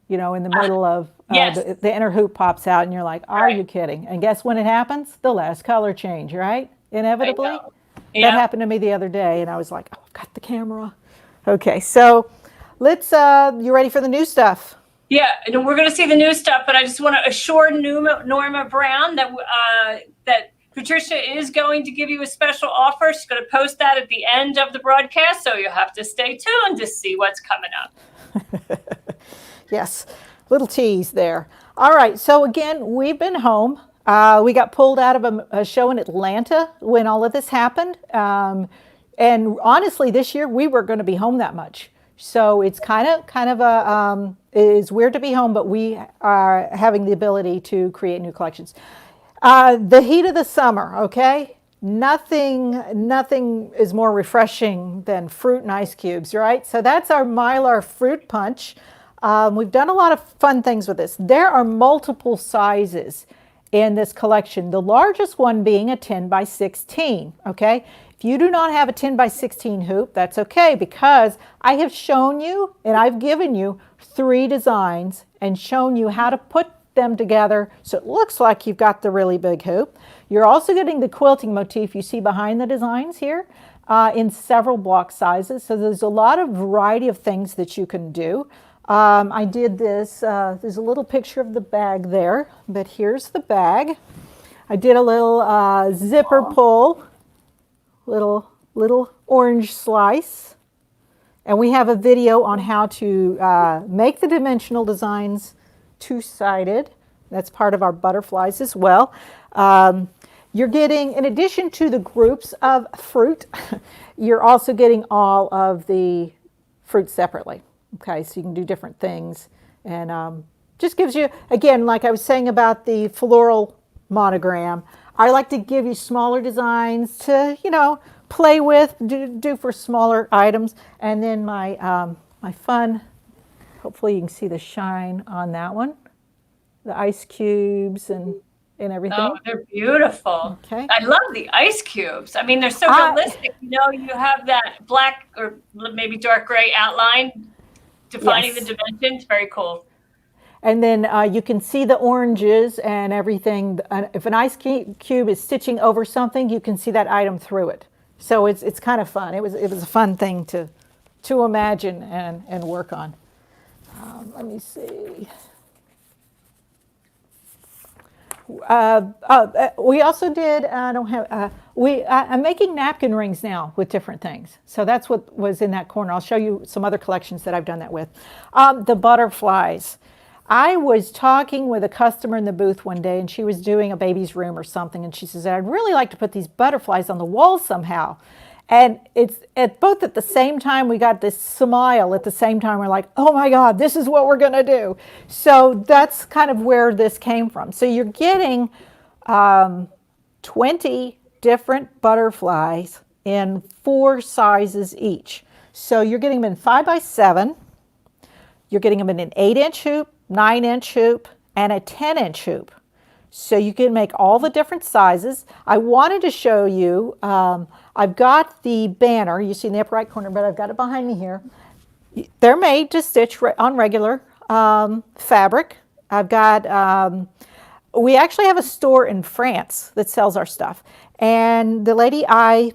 In the middle of the inner hoop pops out, and you're like, are you kidding? And guess when it happens? The last color change, right? Inevitably. That happened to me the other day, and I was like, oh, I've got the camera. Okay, so let's, you ready for the new stuff? Yeah, and we're going to see the new stuff, but I just want to assure Norma Brown that Patricia is going to give you a special offer. She's going to post that at the end of the broadcast, so you'll have to stay tuned to see what's coming up. Yes, little tease there. All right, so again, we've been home. We got pulled out of a show in Atlanta when all of this happened. And honestly, this year we weren't going to be home that much. So it's kind of it's weird to be home, but we are having the ability to create new collections. The heat of the summer, okay? Nothing is more refreshing than fruit and ice cubes, right? So that's our Mylar fruit punch. We've done a lot of fun things with this. There are multiple sizes in this collection, the largest one being a 10 by 16, okay? If you do not have a 10 by 16 hoop, that's okay, because I have shown you and I've given you 3 designs and shown you how to put them together so it looks like you've got the really big hoop. You're also getting the quilting motif you see behind the designs here in several block sizes. So there's a lot of variety of things that you can do. I did this, there's a little picture of the bag there, but here's the bag. I did a little zipper pull, little orange slice. And we have a video on how to make the dimensional designs 2-sided. That's part of our butterflies as well. You're getting, in addition to the groups of fruit, you're also getting all of the fruit separately. Okay, so you can do different things and just gives you, again, like I was saying about the floral monogram, I like to give you smaller designs to, play with, do for smaller items. And then my fun, hopefully you can see the shine on that one, the ice cubes and everything. Oh, they're beautiful. Okay. I love the ice cubes. I mean, they're so realistic. You have that black or maybe dark gray outline defining the dimensions. Very cool. And then you can see the oranges and everything. If an ice cube is stitching over something, you can see that item through it. So it's kind of fun. It was a fun thing to imagine and work on. Let me see. We also did. I don't have. I'm making napkin rings now with different things. So that's what was in that corner. I'll show you some other collections that I've done that with. The butterflies. I was talking with a customer in the booth one day, and she was doing a baby's room or something, and she says, I'd really like to put these butterflies on the wall somehow. And it's both at the same time, we got this smile at the same time. We're like, oh my God, this is what we're going to do. So that's kind of where this came from. So you're getting 20 different butterflies in 4 sizes each. So you're getting them in 5x7. You're getting them in an 8-inch hoop, 9-inch hoop, and a 10-inch hoop. So you can make all the different sizes. I wanted to show you, I've got the banner, you see in the upper right corner, but I've got it behind me here. They're made to stitch on regular fabric. I've got, we actually have a store in France that sells our stuff. And the lady I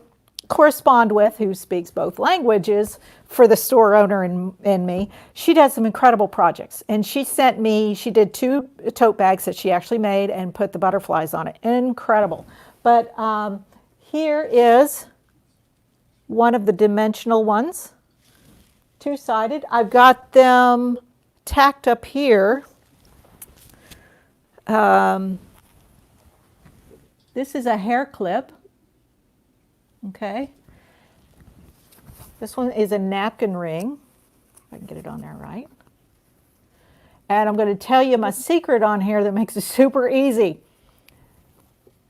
correspond with, who speaks both languages, for the store owner and me, she does some incredible projects. And she sent me, she did 2 tote bags that she actually made and put the butterflies on it. Incredible. But here is one of the dimensional ones, 2-sided. I've got them tacked up here. This is a hair clip. Okay. This one is a napkin ring. If I can get it on there right. And I'm going to tell you my secret on here that makes it super easy.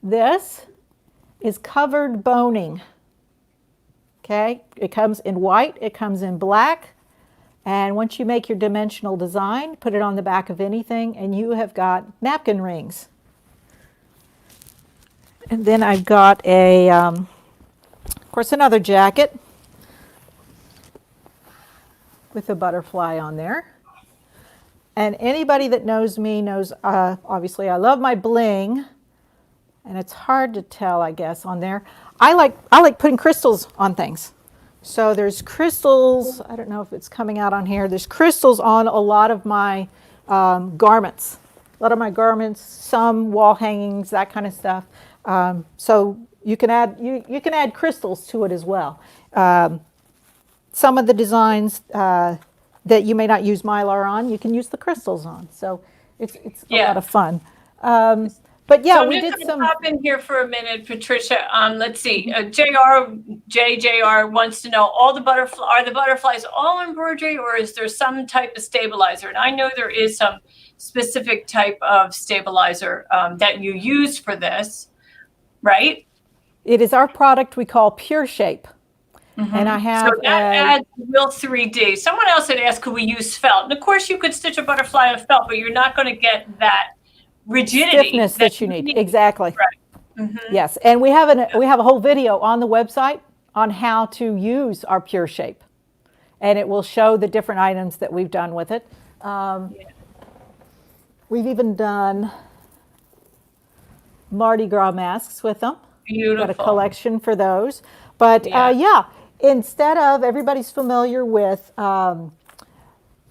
This is covered boning. Okay, it comes in white, it comes in black. And once you make your dimensional design, put it on the back of anything, and you have got napkin rings. And then I've got a, of course, another jacket with a butterfly on there. And anybody that knows me knows, obviously, I love my bling. And it's hard to tell, I guess, on there. I like putting crystals on things. So there's crystals, I don't know if it's coming out on here. There's crystals on a lot of my garments. A lot of my garments, some wall hangings, that kind of stuff. So you can add crystals to it as well. Some of the designs that you may not use Mylar on, you can use the crystals on. So it's a lot of fun. But yeah, so we I'm did just some. Pop in here for a minute, Patricia. Let's see. JJR wants to know, are the butterflies all embroidery, or is there some type of stabilizer? And I know there is some specific type of stabilizer that you use for this, right? It is our product we call Pure Shape. Mm-hmm. And I have so that adds real 3D. Someone else had asked, could we use felt? And of course you could stitch a butterfly on felt, but you're not going to get that rigidity, stiffness that you need. Exactly. Right. Mm-hmm. Yes, and we have a whole video on the website on how to use our Pure Shape, and it will show the different items that we've done with it. We've even done Mardi Gras masks with them. Beautiful. Got a collection for those. But instead of, everybody's familiar with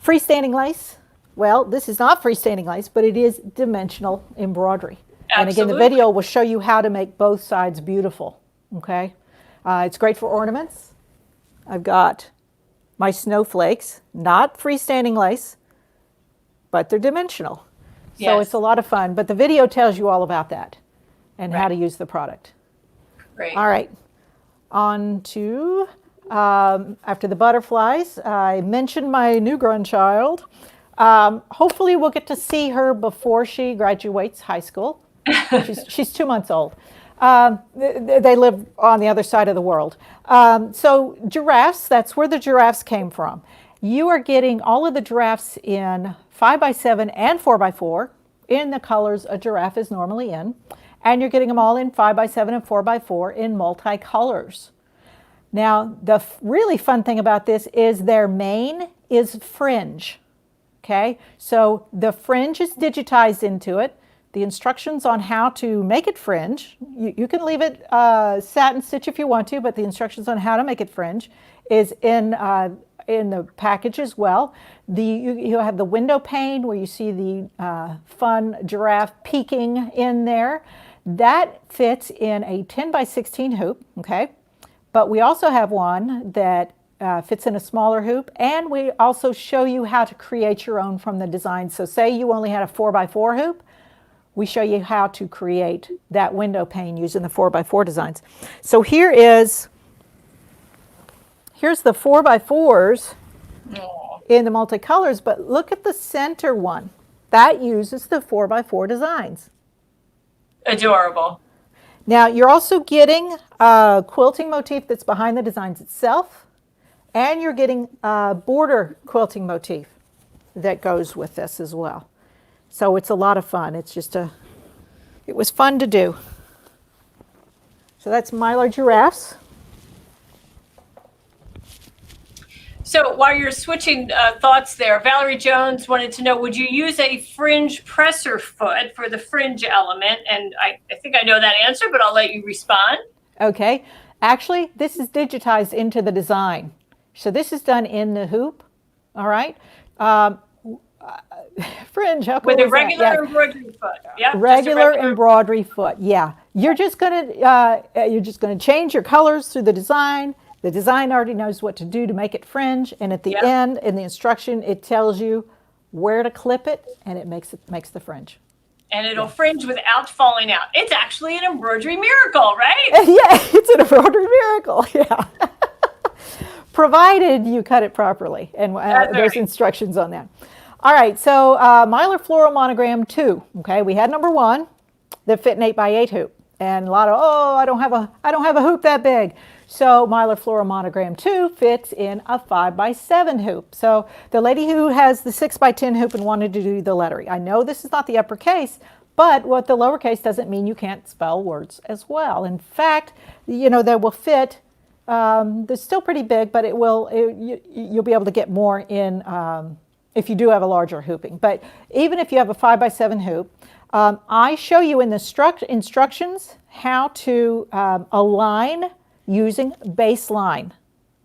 freestanding lace. Well, this is not freestanding lace, but it is dimensional embroidery. Absolutely. And again, the video will show you how to make both sides beautiful. Okay, it's great for ornaments. I've got my snowflakes, not freestanding lace, but they're dimensional. Yes. So it's a lot of fun. But the video tells you all about that and how to use the product. Great. All right, on to after the butterflies. I mentioned my new grandchild. Hopefully we'll get to see her before she graduates high school. She's 2 months old. They live on the other side of the world. So giraffes, that's where the giraffes came from. You are getting all of the giraffes in 5x7 and 4x4 in the colors a giraffe is normally in. And you're getting them all in 5x7 and 4x4 in multicolors. Now, the really fun thing about this is their mane is fringe. Okay, so the fringe is digitized into it. The instructions on how to make it fringe, you can leave it satin stitch if you want to, but the instructions on how to make it fringe is in the package as well. You have the window pane where you see the fun giraffe peeking in there. That fits in a 10x16 hoop, okay? But we also have one that fits in a smaller hoop, and we also show you how to create your own from the design. So say you only had a 4x4 hoop, we show you how to create that window pane using the 4x4 designs. So here's the 4x4s in the multicolors, but look at the center one. That uses the 4x4 designs. Adorable. Now you're also getting a quilting motif that's behind the designs itself, and you're getting a border quilting motif that goes with this as well. So it's a lot of fun. It was fun to do. So that's Mylar giraffes. So while you're switching thoughts there, Valerie Jones wanted to know, would you use a fringe presser foot for the fringe element? And I think I know that answer, but I'll let you respond. Okay. Actually, this is digitized into the design. So this is done in the hoop. All right. Fringe, how cool with a is regular that? Yeah. embroidery foot. Yeah. Regular embroidery foot. Yeah. You're just gonna change your colors through the design. The design already knows what to do to make it fringe, and at the end, in the instruction, it tells you where to clip it, and it makes the fringe. And it'll fringe without falling out. It's actually an embroidery miracle, right? Yeah, it's an embroidery miracle. Yeah. Provided you cut it properly, and there's instructions on that. All right, so Mylar Floral Monogram 2. Okay, we had number 1 that fit an 8x8 hoop, and a lot of I don't have a hoop that big. So Mylar Floral Monogram 2 fits in a 5x7 hoop. So the lady who has the 6x10 hoop and wanted to do the lettering, I know this is not the uppercase, but what the lowercase doesn't mean you can't spell words as well. In fact, they will fit. They're still pretty big, but you'll be able to get more in if you do have a larger hooping. But even if you have a 5x7 hoop, I show you in the instructions how to align using baseline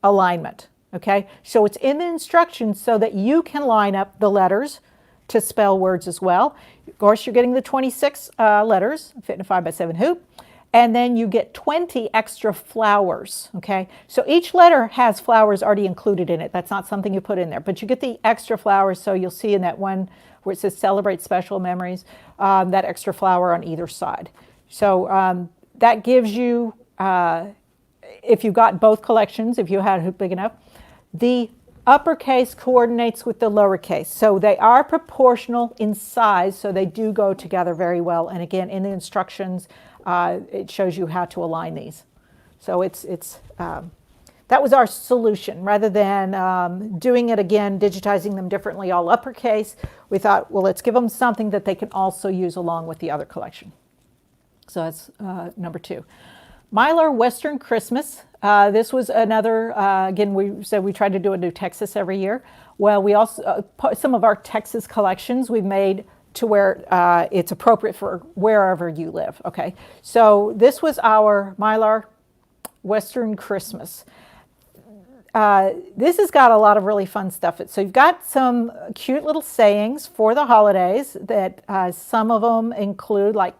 alignment. Okay, so it's in the instructions so that you can line up the letters to spell words as well. Of course, you're getting the 26 letters fit in a 5x7 hoop, and then you get 20 extra flowers. Okay, so each letter has flowers already included in it. That's not something you put in there, but you get the extra flowers. So you'll see in that one where it says celebrate special memories, that extra flower on either side. So that gives you, if you got both collections, if you had a hoop big enough, the uppercase coordinates with the lowercase. So they are proportional in size, so they do go together very well. And again, in the instructions, it shows you how to align these. So that was our solution. Rather than doing it again, digitizing them differently, all uppercase, we thought, well, let's give them something that they can also use along with the other collection. So that's number 2. Mylar Western Christmas. This was another, again, we said we tried to do a new Texas every year. Well, we also, some of our Texas collections we've made to where it's appropriate for wherever you live, okay? So this was our Mylar Western Christmas. This has got a lot of really fun stuff. So you've got some cute little sayings for the holidays that some of them include, like,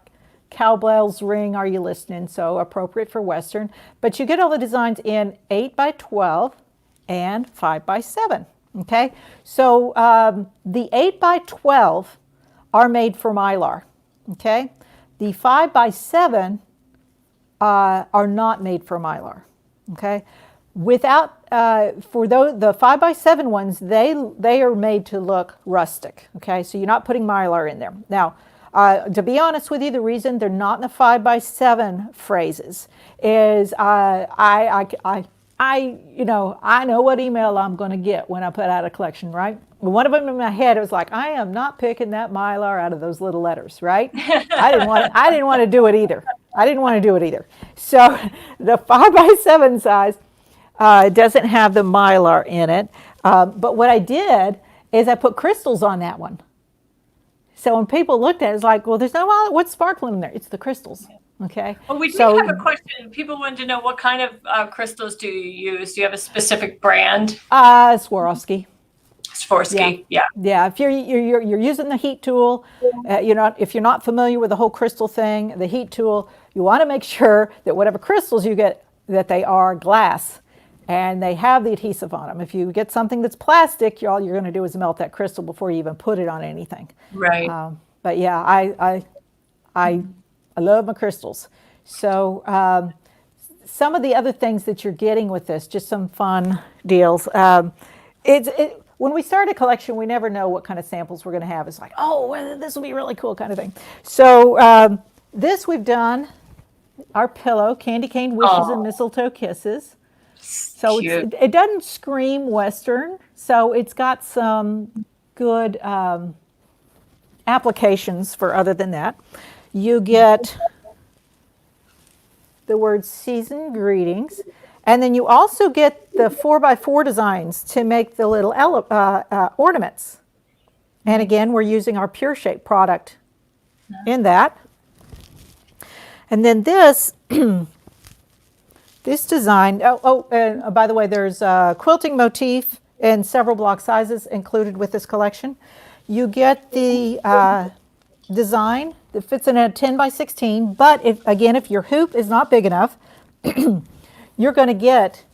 cowbells ring, are you listening? So appropriate for Western. But you get all the designs in 8x12 and 5x7. Okay, so the 8x12 are made for Mylar. Okay, the 5x7 are not made for Mylar. Okay, without for the 5x7 ones, they are made to look rustic. Okay, so you're not putting Mylar in there. Now, to be honest with you, the reason they're not in the 5x7 phrases is I know what email I'm going to get when I put out a collection, right? One of them in my head, it was like, I am not picking that Mylar out of those little letters, right? I didn't want to do it either. I didn't want to do it either. So the 5x7 size doesn't have the Mylar in it. But what I did is I put crystals on that one. So when people looked at it, it's like, well, there's no Mylar. What's sparkling in there? It's the crystals. Okay. Well, we did have a question. People wanted to know, what kind of crystals do you use? Do you have a specific brand? Swarovski. Swarovski, yeah. Yeah, if you're using the heat tool, if you're not familiar with the whole crystal thing, the heat tool, you want to make sure that whatever crystals you get, that they are glass and they have the adhesive on them. If you get something that's plastic, all you're going to do is melt that crystal before you even put it on anything. Right. But yeah, I love my crystals. So some of the other things that you're getting with this, just some fun deals. When we start a collection, we never know what kind of samples we're going to have. It's like, oh, well, this will be really cool kind of thing. So this we've done, our pillow, Candy Cane Wishes and Mistletoe Kisses. So it doesn't scream Western, so it's got some good applications for other than that. You get the word season greetings, and then you also get the 4x4 designs to make the little ornaments. And again, we're using our Pure Shape product in that. And then this this design, and by the way, there's a quilting motif in several block sizes included with this collection. You get the design that fits in a 10x16, but if your hoop is not big enough, you're going to get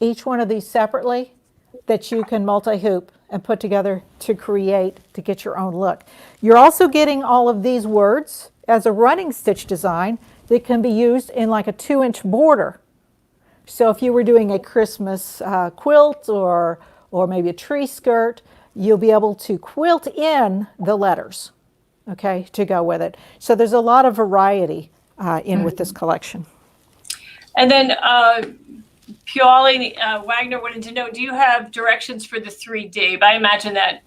each one of these separately that you can multi-hoop and put together to get your own look. You're also getting all of these words as a running stitch design that can be used in like a 2-inch border. So if you were doing a Christmas quilt or maybe a tree skirt, you'll be able to quilt in the letters, okay, to go with it. So there's a lot of variety with this collection. And then Pylar Wagner wanted to know, do you have directions for the 3D? But I imagine that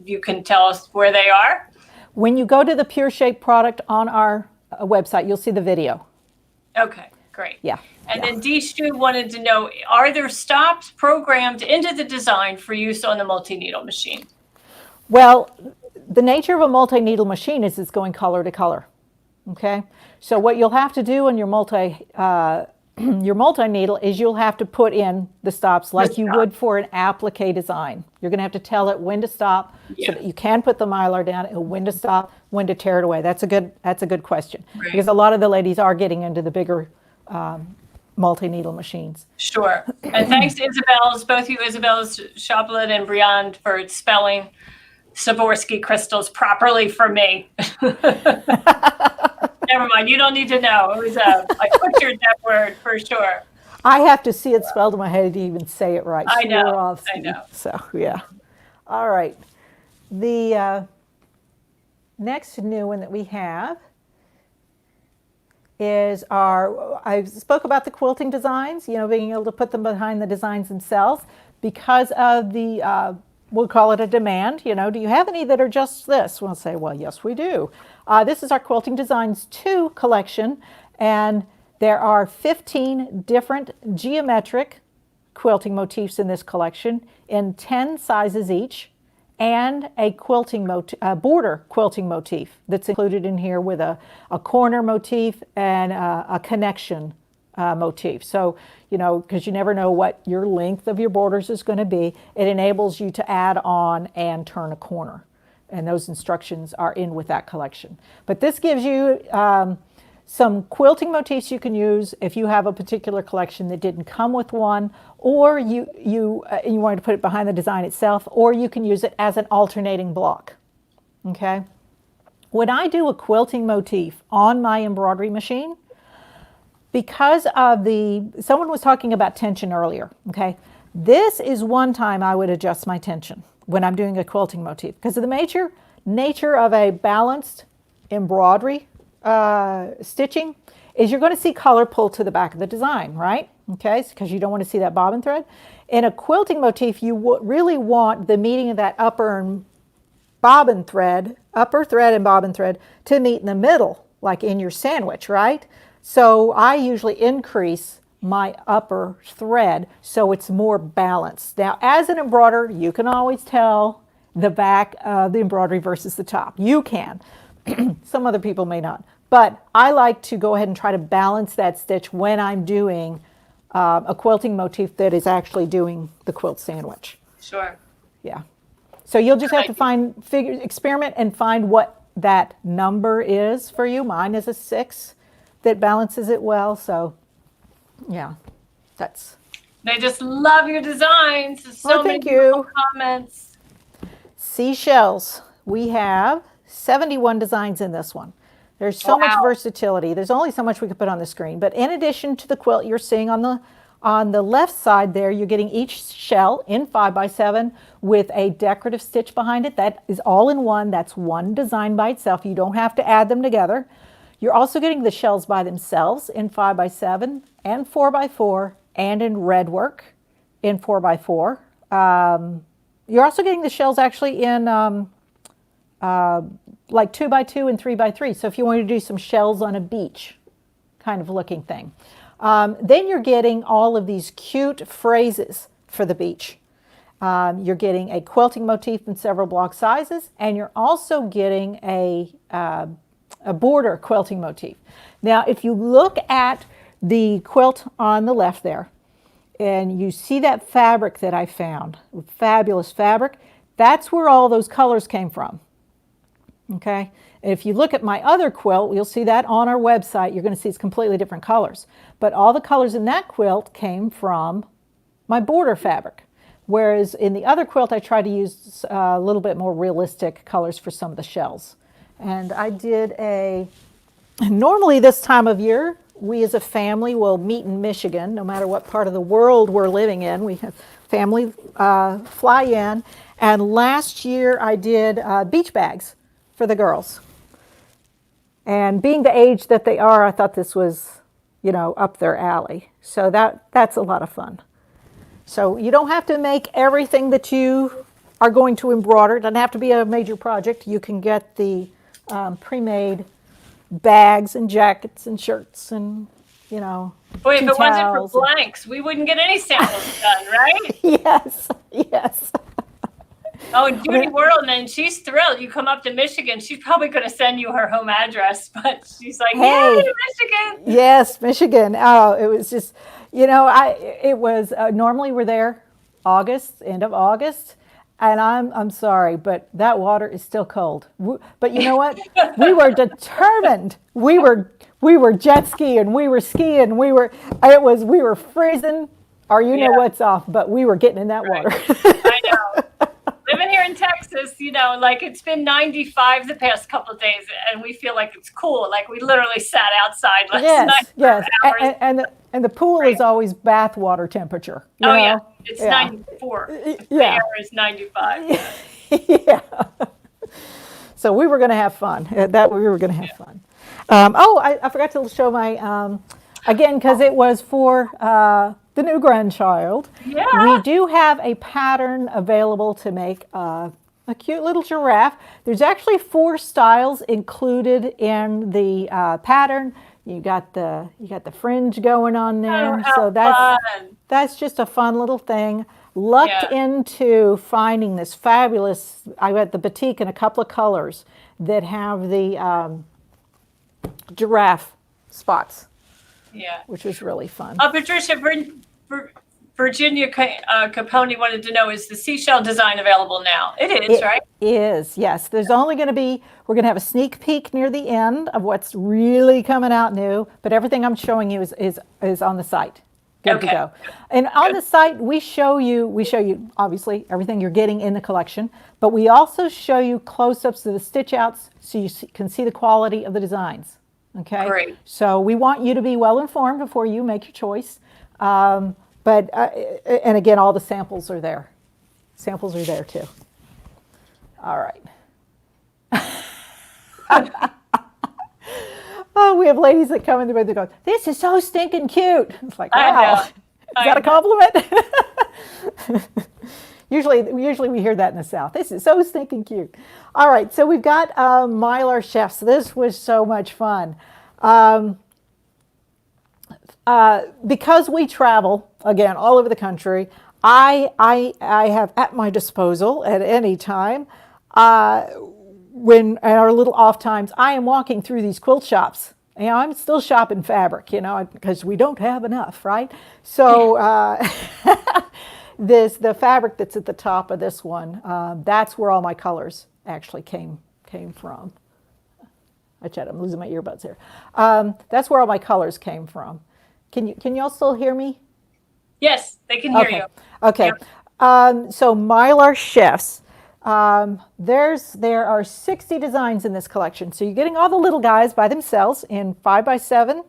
you can tell us where they are. When you go to the Pure Shape product on our website, you'll see the video. Okay, great. Yeah. And then D. Stu wanted to know, are there stops programmed into the design for use on the multi-needle machine? Well, the nature of a multi-needle machine is it's going color to color. Okay, so what you'll have to do on your multi-needle is you'll have to put in the stops like you would for an applique design. You're going to have to tell it when to stop so that you can put the Mylar down, and when to stop, when to tear it away. That's a good question, right, because a lot of the ladies are getting into the bigger multi-needle machines. Sure. And thanks to Isabel's, both you, Isabel's Shoplet and Briand, for spelling Swarovski crystals properly for me. Never mind, you don't need to know. It was I butchered that word for sure. I have to see it spelled in my head to even say it right. I know. So yeah. All right. The next new one that we have is I spoke about the quilting designs, being able to put them behind the designs themselves because of the we'll call it a demand. Do you have any that are just this? We'll say, well, yes, we do. This is our Quilting Designs 2 collection, and there are 15 different geometric quilting motifs in this collection in 10 sizes each, and a border quilting motif that's included in here with a corner motif and a connection motif. So, because you never know what your length of your borders is going to be, it enables you to add on and turn a corner. And those instructions are in with that collection. But this gives you some quilting motifs you can use if you have a particular collection that didn't come with one, or you wanted to put it behind the design itself, or you can use it as an alternating block. Okay? When I do a quilting motif on my embroidery machine, because of someone was talking about tension earlier, okay? This is one time I would adjust my tension when I'm doing a quilting motif, because of the nature of a balanced embroidery stitching is you're going to see color pull to the back of the design, right? Okay, because you don't want to see that bobbin thread. In a quilting motif, you really want the meeting of that upper thread and bobbin thread to meet in the middle, like in your sandwich, right? So I usually increase my upper thread so it's more balanced. Now, as an embroiderer, you can always tell the back of the embroidery versus the top. You can. Some other people may not. But I like to go ahead and try to balance that stitch when I'm doing a quilting motif that is actually doing the quilt sandwich. Sure. Yeah. So you'll just have to experiment and find what that number is for you. Mine is a 6 that balances it well. So yeah, that's. They just love your designs. There's so thank many you. comments. Seashells. We have 71 designs in this one. There's so much versatility. There's only so much we could put on the screen. But in addition to the quilt you're seeing on the left side there, you're getting each shell in 5x7 with a decorative stitch behind it. That is all in one. That's one design by itself. You don't have to add them together. You're also getting the shells by themselves in 5x7 and 4x4 and in red work in 4x4. You're also getting the shells actually in like 2x2 and 3x3. So if you want to do some shells on a beach kind of looking thing. Then you're getting all of these cute phrases for the beach. You're getting a quilting motif in several block sizes, and you're also getting a border quilting motif. Now, if you look at the quilt on the left there, and you see that fabric that I found, fabulous fabric, that's where all those colors came from. Okay, and if you look at my other quilt, you'll see that on our website. You're going to see it's completely different colors. But all the colors in that quilt came from my border fabric. Whereas in the other quilt, I tried to use a little bit more realistic colors for some of the shells. And I did normally this time of year, we as a family will meet in Michigan, no matter what part of the world we're living in. We have family fly in. And last year I did beach bags for the girls. And being the age that they are, I thought this was, up their alley. So that's a lot of fun. So you don't have to make everything that you are going to embroider. It doesn't have to be a major project. You can get the pre-made bags and jackets and shirts and, Boy, if it wasn't for blanks, we wouldn't get any samples done, right? Yes. Oh, and Judy Whirlman, she's thrilled. You come up to Michigan, she's probably going to send you her home address, but she's like, hey, yay, Michigan. Yes, Michigan. Oh, it was just, normally we're there end of August, and I'm sorry, but that water is still cold. But you know what? We were determined. We were jet skiing, we were skiing, we were freezing, or know what's off, but we were getting in that water. I know. Living here in Texas, it's been 95 the past couple of days, and we feel like it's cool. Like we literally sat outside last night. Yes, and the pool is always bath water temperature. Yeah, it's 94. The air is 95. Yeah. So we were going to have fun. We were going to have fun. I forgot to show my again because it was for the new grandchild. Yeah. We do have a pattern available to make a cute little giraffe. There's actually 4 styles included in the pattern. You got the fringe going on there, so that's just a fun little thing. Lucked into finding this fabulous. I got the batik in a couple of colors that have the giraffe spots. Yeah, which was really fun. Patricia, Virginia Capone wanted to know, is the seashell design available now? It is, right? It is, yes. There's only going to be, we're going to have a sneak peek near the end of what's really coming out new, but everything I'm showing you is on the site. Good to go. And on the site, we show you obviously everything you're getting in the collection, but we also show you close-ups of the stitch outs so you can see the quality of the designs. Okay. Great. So we want you to be well informed before you make your choice. But But, and again, all the samples are there. Samples are there too. All right. Oh, we have ladies that come in the booth and go, "This is so stinking cute." It's like, wow, is that a compliment? Usually we hear that in the South. This is so stinking cute. All right, so we've got Mylar chefs. This was so much fun. Because we travel, again, all over the country, I have at my disposal at any time, when at our little off times, I am walking through these quilt shops. You know, I'm still shopping fabric, you know, because we don't have enough, right? So the fabric that's at the top of this one, that's where all my colors actually came from. I'm losing my earbuds here. That's where all my colors came from. Can you all still hear me? Yes, they can hear you. Okay. Yep. So Mylar chefs. There are 60 designs in this collection. So you're getting all the little guys by themselves in 5x7.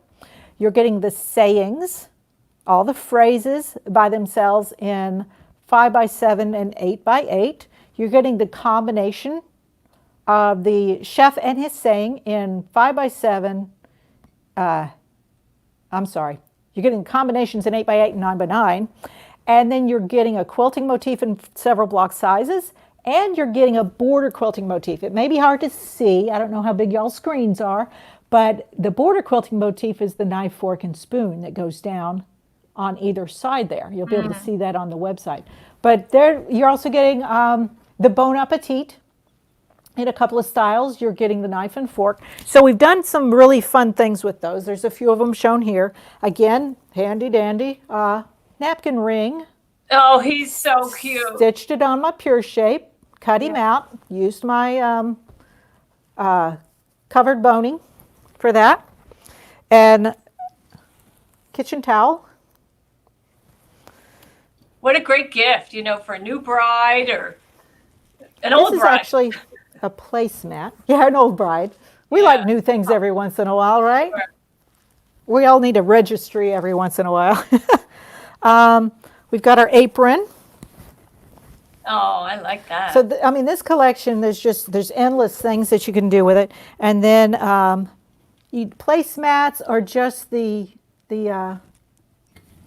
You're getting the sayings, all the phrases by themselves in 5x7 and 8x8. You're getting the combination of the chef and his saying in 5x7. You're getting combinations in 8x8 and 9x9. And then you're getting a quilting motif in several block sizes. And you're getting a border quilting motif. It may be hard to see. I don't know how big y'all's screens are. But the border quilting motif is the knife, fork, and spoon that goes down on either side there. You'll be able to see that on the website. But there, you're also getting the Bon Appetit in a couple of styles. You're getting the knife and fork. So we've done some really fun things with those. There's a few of them shown here. Again, handy dandy napkin ring. Oh, he's so cute. Stitched it on my Pure Shape. Cut him out, used my covered boning for that, and kitchen towel. What a great gift, you know, for a new bride or an old bride. This is actually a placemat. Yeah, an old bride. We like new things every once in a while, right? Sure. We all need a registry every once in a while. We've got our apron. Oh, I like that. So, I mean, this collection, there's endless things that you can do with it. And then placemats are just the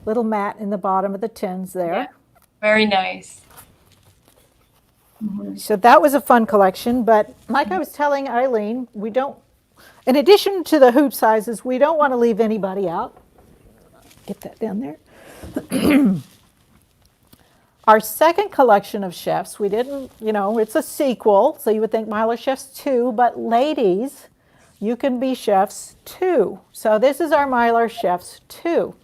little mat in the bottom of the tins there. Yeah. Very nice. So that was a fun collection. But like I was telling Eileen, we don't, in addition to the hoop sizes, we don't want to leave anybody out. Get that down there. Our second collection of chefs, we didn't, you know, it's a sequel, so you would think Mylar Chefs 2, but ladies, you can be chefs too. So this is our Mylar Chefs 2.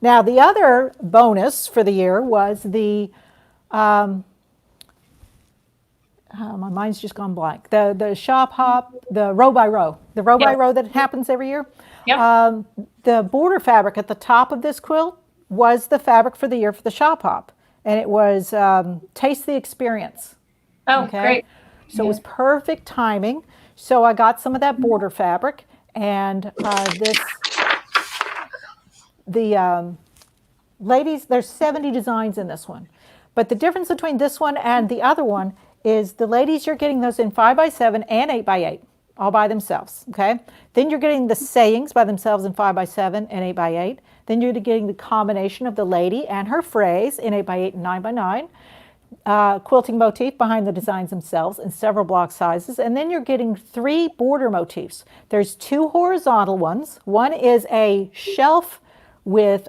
Now, the other bonus for the year was the, my mind's just gone blank, the shop hop, the row by row, by row that happens every year. Yep. The border fabric at the top of this quilt was the fabric for the year for the shop hop. And it was Taste the Experience. Oh, okay? Great. So it was perfect timing. So I got some of that border fabric, and ladies, there's 70 designs in this one. But the difference between this one and the other one is the ladies, you're getting those in 5x7 and 8x8, all by themselves, okay? Then you're getting the sayings by themselves in 5x7 and 8x8. Then you're getting the combination of the lady and her phrase in 8x8 and 9x9. Quilting motif behind the designs themselves in several block sizes. And then you're getting 3 border motifs. There's 2 horizontal ones. One is a shelf with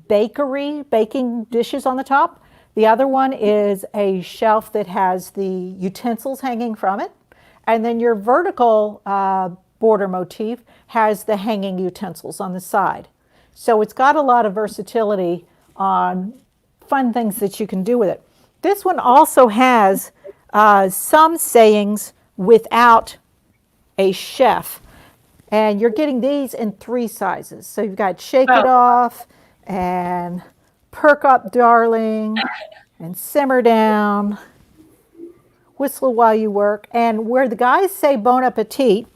baking dishes on the top. The other one is a shelf that has the utensils hanging from it. And then your vertical border motif has the hanging utensils on the side. So it's got a lot of versatility on fun things that you can do with it. This one also has some sayings without a chef. And you're getting these in 3 sizes. So you've got Shake It Off and Perk Up Darling and Simmer Down, Whistle While You Work. And where the guys say Bon Appetit,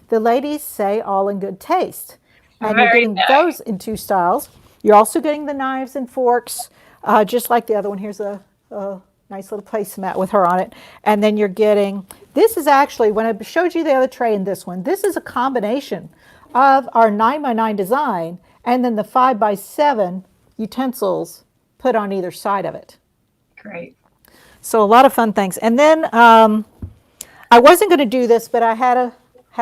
the ladies say All in Good Taste. And you're getting those in 2 styles. You're also getting the knives and forks, just like the other one. Here's a nice little placemat with her on it. And then you're getting, this is actually, when I showed you the other tray in this one, this is a combination of our 9x9 design and then the 5x7 utensils put on either side of it. Great. So a lot of fun things. And then I wasn't going to do this, but I had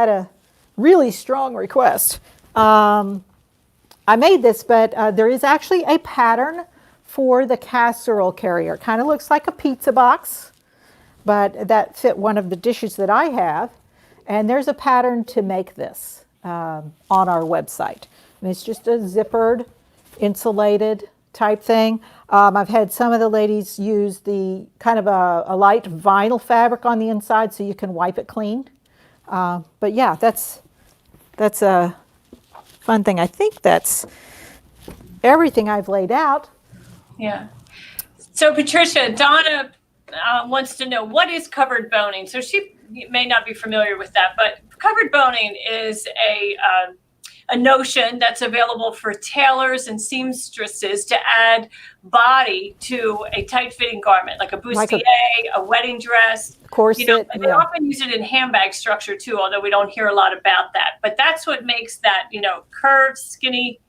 a really strong request. I made this, but there is actually a pattern for the casserole carrier. It kind of looks like a pizza box, but that fit one of the dishes that I have. And there's a pattern to make this on our website. And it's just a zippered, insulated type thing. I've had some of the ladies use the kind of a light vinyl fabric on the inside so you can wipe it clean. But yeah, that's a fun thing. I think that's everything I've laid out. Yeah. So Patricia, Donna wants to know, what is covered boning? So she may not be familiar with that, but covered boning is a notion that's available for tailors and seamstresses to add body to a tight-fitting garment, like a bustier, a wedding dress. Corset. They often use it in handbag structure too, although we don't hear a lot about that. But that's what makes that, curved, skinny,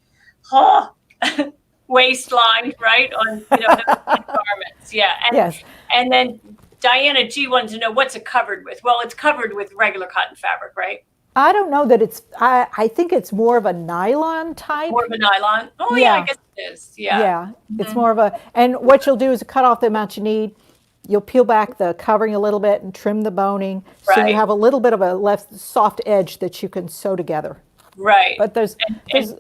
waistline, right, on the garments. Yeah. And, yes. And then Diana G wanted to know, what's it covered with? Well, it's covered with regular cotton fabric, right? I don't know that it's, I think it's more of a nylon type. More of a nylon? Oh, yeah, I guess it is. Yeah. Yeah, mm-hmm. It's more of a, and what you'll do is cut off the amount you need. You'll peel back the covering a little bit and trim the boning. So you have a little bit of a left soft edge that you can sew together. Right. But there's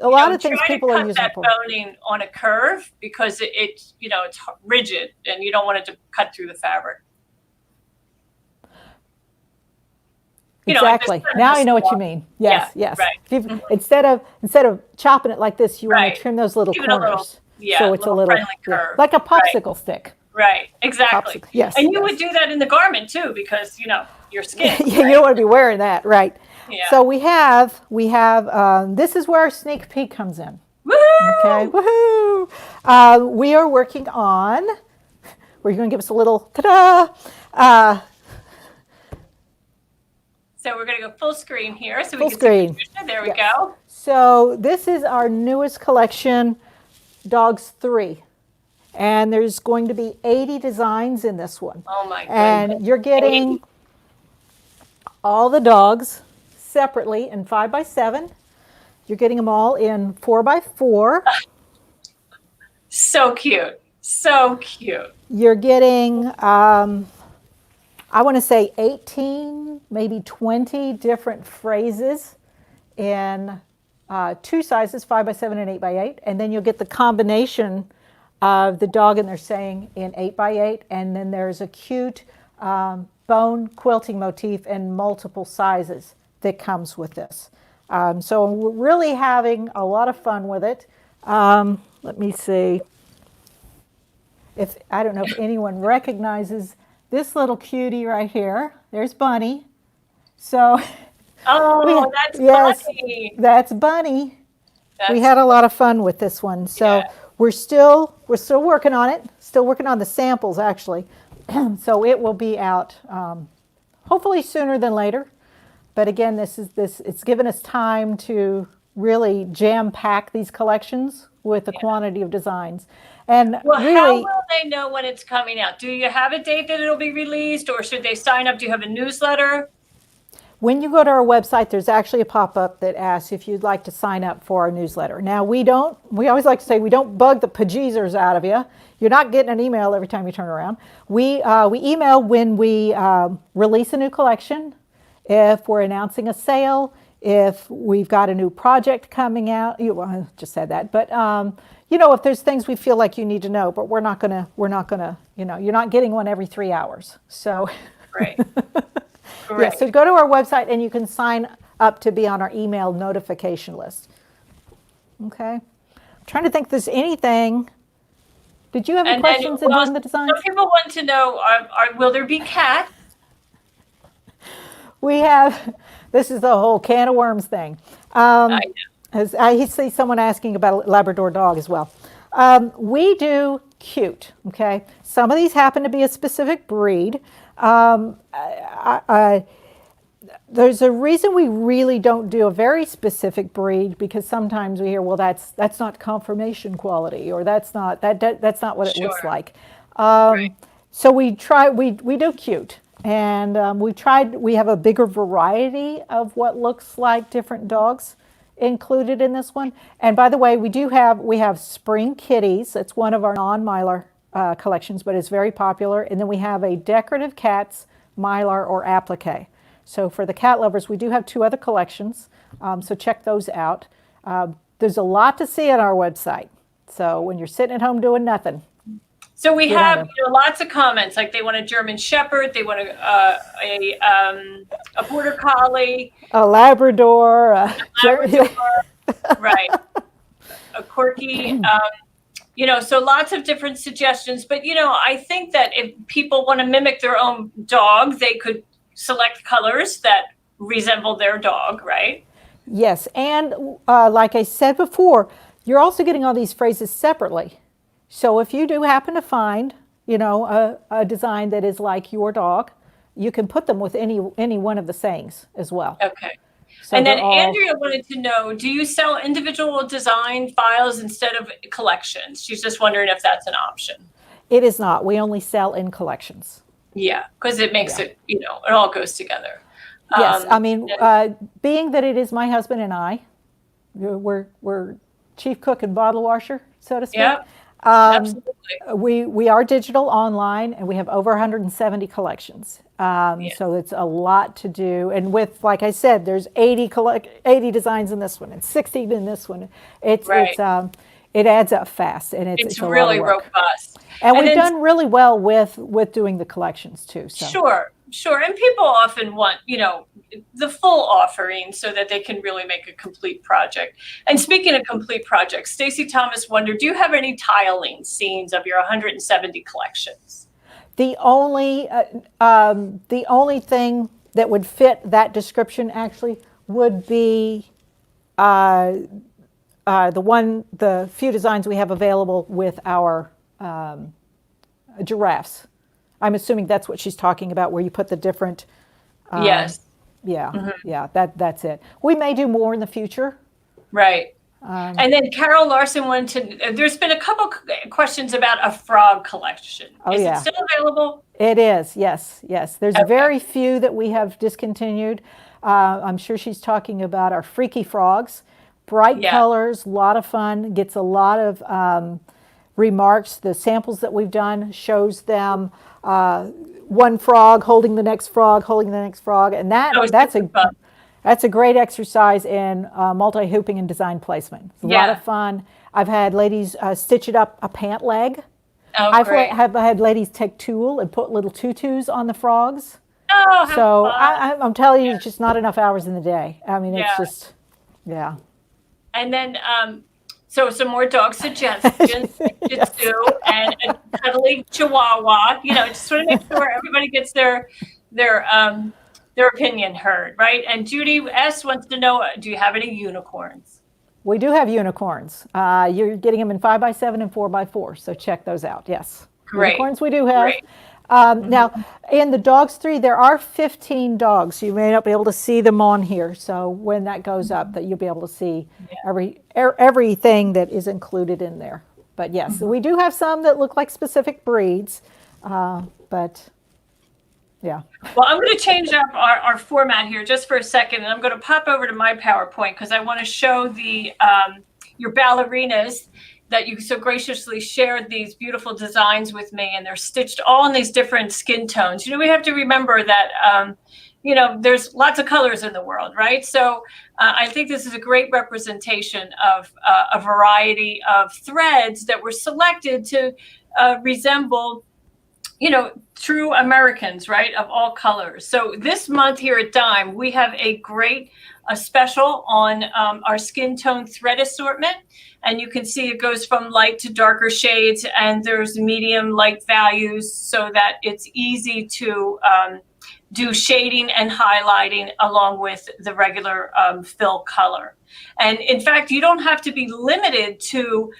a lot of things people are using that boning on a curve because it's rigid and you don't want it to cut through the fabric. Exactly. Now I know what you mean. Yes, yes. Right. Instead of chopping it like this, you want to trim those little corners. So it's a little curve. Like a popsicle stick. Right. Exactly. Yes. And you would do that in the garment too, because your skin. You don't want to be wearing that, right? Yeah. So we have this is where our sneak peek comes in. Woohoo! Okay. Woohoo! We are working on. We're going to give us a little ta-da. So we're going to go full screen here. So full screen. There we go. So this is our newest collection, Dogs 3. And there's going to be 80 designs in this one. Oh my goodness. And you're getting 80. All the dogs separately in 5x7. You're getting them all in 4x4. So cute. So cute. You're getting... I want to say 18, maybe 20 different phrases in two sizes, 5x7 and 8x8. And then you'll get the combination of the dog and their saying in 8x8. And then there's a cute bone quilting motif in multiple sizes that comes with this. So we're really having a lot of fun with it. Let me see. I don't know if anyone recognizes this little cutie right here. There's Bunny. So, that's Bunny. That's Bunny. We had a lot of fun with this one. So we're still working on it. Still working on the samples actually. So it will be out hopefully sooner than later. But again, it's given us time to really jam pack these collections with a quantity of designs. And how will they know when it's coming out? Do you have a date that it'll be released, or should they sign up? Do you have a newsletter? When you go to our website, there's actually a pop-up that asks if you'd like to sign up for our newsletter. Now, we always like to say we don't bug the bejeezers out of you. You're not getting an email every time you turn around. We email when we release a new collection, if we're announcing a sale, if we've got a new project coming out. I just said that, but if there's things we feel like you need to know, but we're not gonna, you're not getting one every 3 hours. So, right. Yeah, so go to our website and you can sign up to be on our email notification list. Okay. I'm trying to think if there's anything. Did you have any questions in doing the design? Some people want to know, will there be cats? We have, this is the whole can of worms thing. I know. As I see someone asking about a Labrador dog as well. We do cute, okay? Some of these happen to be a specific breed. There's a reason we really don't do a very specific breed, because sometimes we hear, well, that's not confirmation quality, or that's not what it looks Sure. like. Right. So we do cute, and we have a bigger variety of what looks like different dogs included in this one. And by the way, we have spring kitties. It's one of our non-Mylar collections, but it's very popular. And then we have a decorative cats Mylar or applique. So for the cat lovers, we do have 2 other collections. So check those out. There's a lot to see on our website. So when you're sitting at home doing nothing. So we have lots of comments, like they want a German Shepherd, they want a Border Collie, a Labrador, right, a Corgi, so lots of different suggestions. But, I think that if people want to mimic their own dog, they could select colors that resemble their dog, right? Yes, and like I said before, you're also getting all these phrases separately. So if you do happen to find, a design that is like your dog, you can put them with any one of the sayings as well. Okay. So and then Andrea wanted to know, do you sell individual design files instead of collections? She's just wondering if that's an option. It is not. We only sell in collections. Yeah, because it makes it, it all goes together. Yes, I mean, being that it is my husband and I, we're chief cook and bottle washer, so to speak. Yeah. Absolutely. We are digital online, and we have over 170 collections. So it's a lot to do. And with, like I said, there's 80 designs in this one and 60 in this one. It adds up fast, and it's a really lot of work. Robust. And we've done really well with doing the collections too. So. Sure. And people often want, the full offering so that they can really make a complete project. And speaking of complete projects, Stacy Thomas wondered, do you have any tiling scenes of your 170 collections? The only thing that would fit that description actually would be the few designs we have available with our giraffes. I'm assuming that's what she's talking about, where you put the different. Yes. Yeah. Mm-hmm. Yeah. That's it. We may do more in the future. Right. And then Carol Larson wanted to. There's been a couple questions about a frog collection. Is it still available? It is. Yes. There's very few that we have discontinued. I'm sure she's talking about our freaky frogs. Bright colors, a lot of fun. Gets a lot of remarks. The samples that we've done shows them. One frog holding the next frog, and that's a great exercise in multi-hooping and design placement. It's a lot of fun. I've had ladies stitch it up a pant leg. I've had ladies take tulle and put little tutus on the frogs. Oh, so I'm telling you, it's just not enough hours in the day. I mean, it's just, And then so some more dog suggestions, and a cuddly Chihuahua. Just want to make sure everybody gets their opinion heard, right? And Judy S wants to know, do you have any unicorns? We do have unicorns. You're getting them in 5x7 and 4x4, so check those out. Yes, great. Unicorns we do have. Now, in the dogs 3, there are 15 dogs. You may not be able to see them on here. So when that goes up, that you'll be able to see everything that is included in there. But yes, we do have some that look like specific breeds. But yeah. Well, I'm going to change up our format here just for a second, and I'm going to pop over to my PowerPoint because I want to show the your ballerinas that you so graciously shared these beautiful designs with me, and they're stitched all in these different skin tones. We have to remember that, there's lots of colors in the world, right? So I think this is a great representation of a variety of threads that were selected to resemble, true Americans, right, of all colors. So this month here at Dime, we have a great special on our skin tone thread assortment. And you can see it goes from light to darker shades, and there's medium light values so that it's easy to do shading and highlighting along with the regular fill color. And in fact, you don't have to be limited to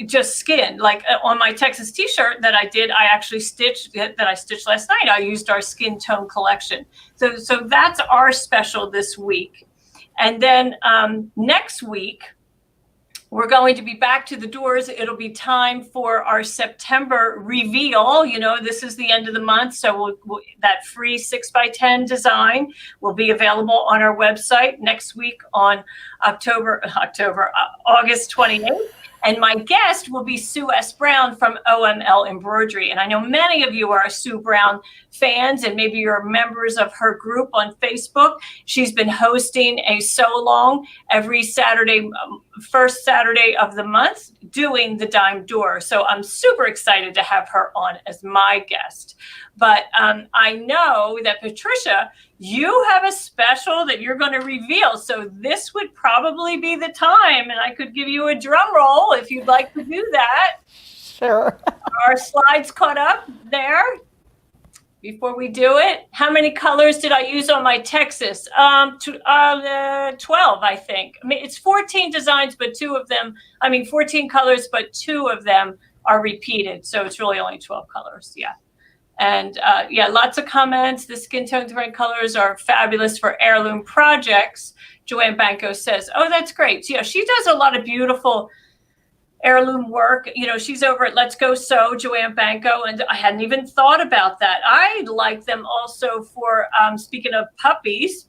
just skin. Like on my Texas t-shirt that I did, I actually stitched last night. I used our skin tone collection. So that's our special this week. And then next week, we're going to be back to the doors. It'll be time for our September reveal. You know, this is the end of the month, so that free 6x10 design will be available on our website next week on August 28th. And my guest will be Sue S. Brown from OML Embroidery. And I know many of you are Sue Brown fans, and maybe you're members of her group on Facebook. She's been hosting a sew-along every Saturday, first Saturday of the month, doing the Dime Door. So I'm super excited to have her on as my guest. But I know that, Patricia, you have a special that you're going to reveal. So this would probably be the time, and I could give you a drum roll if you'd like to do that. Sure. Our slides caught up there. Before we do it, how many colors did I use on my Texas? 12, I think. I mean, it's 14 designs, but 14 colors, but 2 of them are repeated. So it's really only 12 colors. Yeah. And lots of comments. The skin tones and colors are fabulous for heirloom projects. Joanne Banco says, oh, that's great. So, yeah, she does a lot of beautiful heirloom work. You know, she's over at Let's Go Sew, Joanne Banco, and I hadn't even thought about that. I like them also for, speaking of puppies,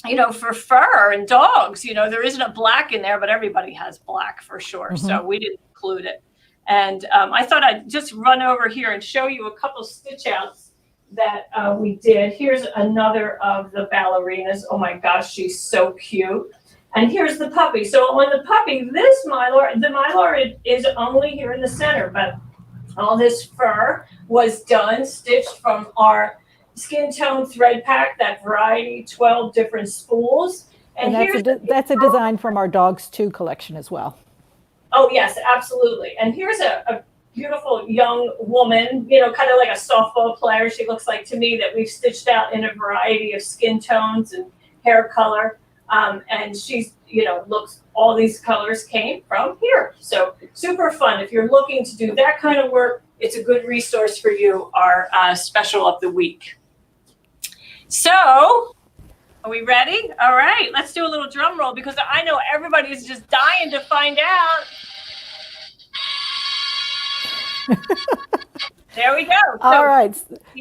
you know, for fur and dogs. You know, there isn't a black in there, but everybody has black for sure. Mm-hmm. So we didn't include it. And I thought I'd just run over here and show you a couple stitch outs that we did. Here's another of the Ballerinas. Oh my gosh, she's so cute. And here's the puppy. So on the puppy, this Mylar, the Mylar is only here in the center, but all this fur was done, stitched from our skin tone thread pack, that variety, 12 different spools. And that's a design from our Dogs 2 collection as well. Oh, yes, absolutely. And here's a beautiful young woman, you know, kind of like a softball player. She looks like to me that we've stitched out in a variety of skin tones and hair color. And she's, you know, all these colors came from here. So super fun. If you're looking to do that kind of work, it's a good resource for you, our special of the week. So are we ready? All right, let's do a little drum roll because I know everybody is just dying to find out. There we go. All right,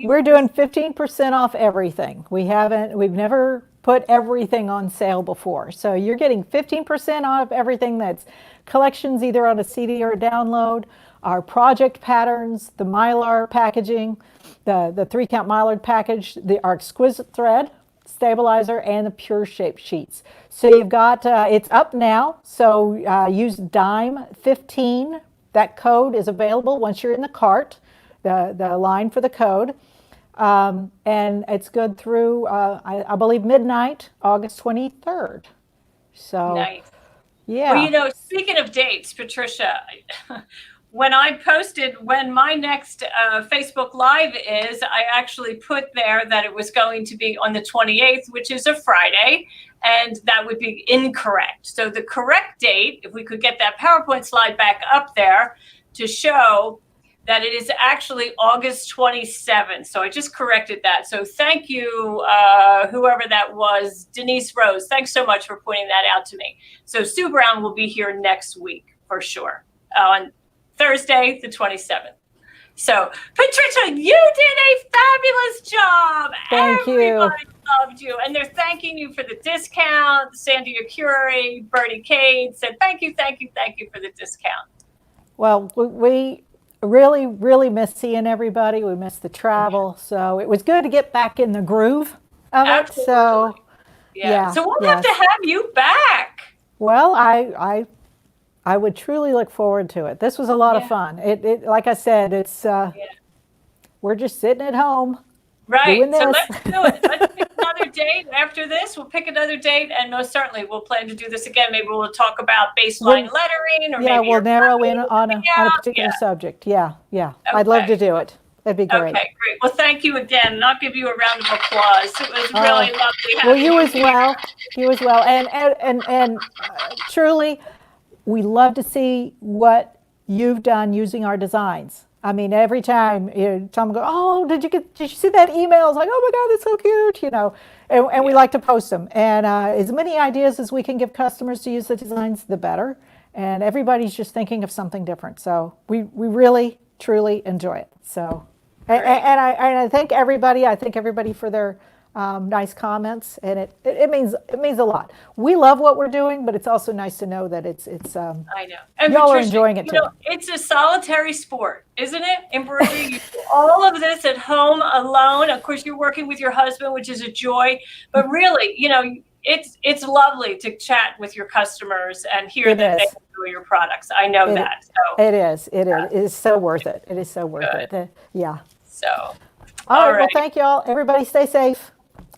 we're doing 15% off everything. We've never put everything on sale before. So you're getting 15% off everything that's collections either on a CD or a download, our project patterns, the Mylar packaging, the 3-count Mylar package, our exquisite thread, stabilizer, and the pure shape sheets. So you've got, it's up now, so use DIME15. That code is available once you're in the cart, the line for the code. And it's good through, I believe, midnight, August 23rd. So, nice. Yeah. Well, you know, speaking of dates, Patricia, when I posted when my next Facebook Live is, I actually put there that it was going to be on the 28th, which is a Friday, and that would be incorrect. So the correct date, if we could get that PowerPoint slide back up there to show that it is actually August 27th. So I just corrected that. So thank you, whoever that was, Denise Rose. Thanks so much for pointing that out to me. So Sue Brown will be here next week for sure, on Thursday, the 27th. So Patricia, you did a fabulous job. Thank you. Everybody loved you. And they're thanking you for the discount. Sandy Curie, Bertie Cade said, thank you for the discount. Well, we really, really miss seeing everybody. We miss the travel. So it was good to get back in the groove of Absolutely. It. So yeah. So we'll have to have you back. Well, I would truly look forward to it. This was a lot of fun. It like I said, it's we're just sitting at home. Right. Doing this. So let's do it. Let's pick another date after this. We'll pick another date, and most certainly we'll plan to do this again. Maybe we'll talk about baseline lettering, or maybe we'll narrow in on a particular subject. Yeah. Okay. I'd love to do it. That'd be great. Okay, great. Well, thank you again, and I'll give you a round of applause. It was really lovely having Well, you as here. well. You as well. And truly, we love to see what you've done using our designs. I mean, every time someone goes, "Oh, did you see that email?" It's like, "Oh my God, that's so cute," And we like to post them. And as many ideas as we can give customers to use the designs, the better. And everybody's just thinking of something different. So we really, truly enjoy it. So, and I thank everybody. I thank everybody for their nice comments, and it means a lot. We love what we're doing, but it's also nice to know that it's I know. And y'all are Patricia, enjoying it too. It's a solitary sport, isn't it? Embroidery, you do all of this at home alone. Of course, you're working with your husband, which is a joy. But really, it's lovely to chat with your customers and hear that they enjoy your products. I know that. So it is. It is so worth it. It is so worth it. Yeah. So. All right. Well, thank y'all. Everybody stay safe.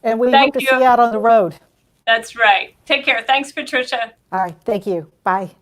And we hope to see you out on the road. That's right. Take care. Thanks, Patricia. All right. Thank you. Bye.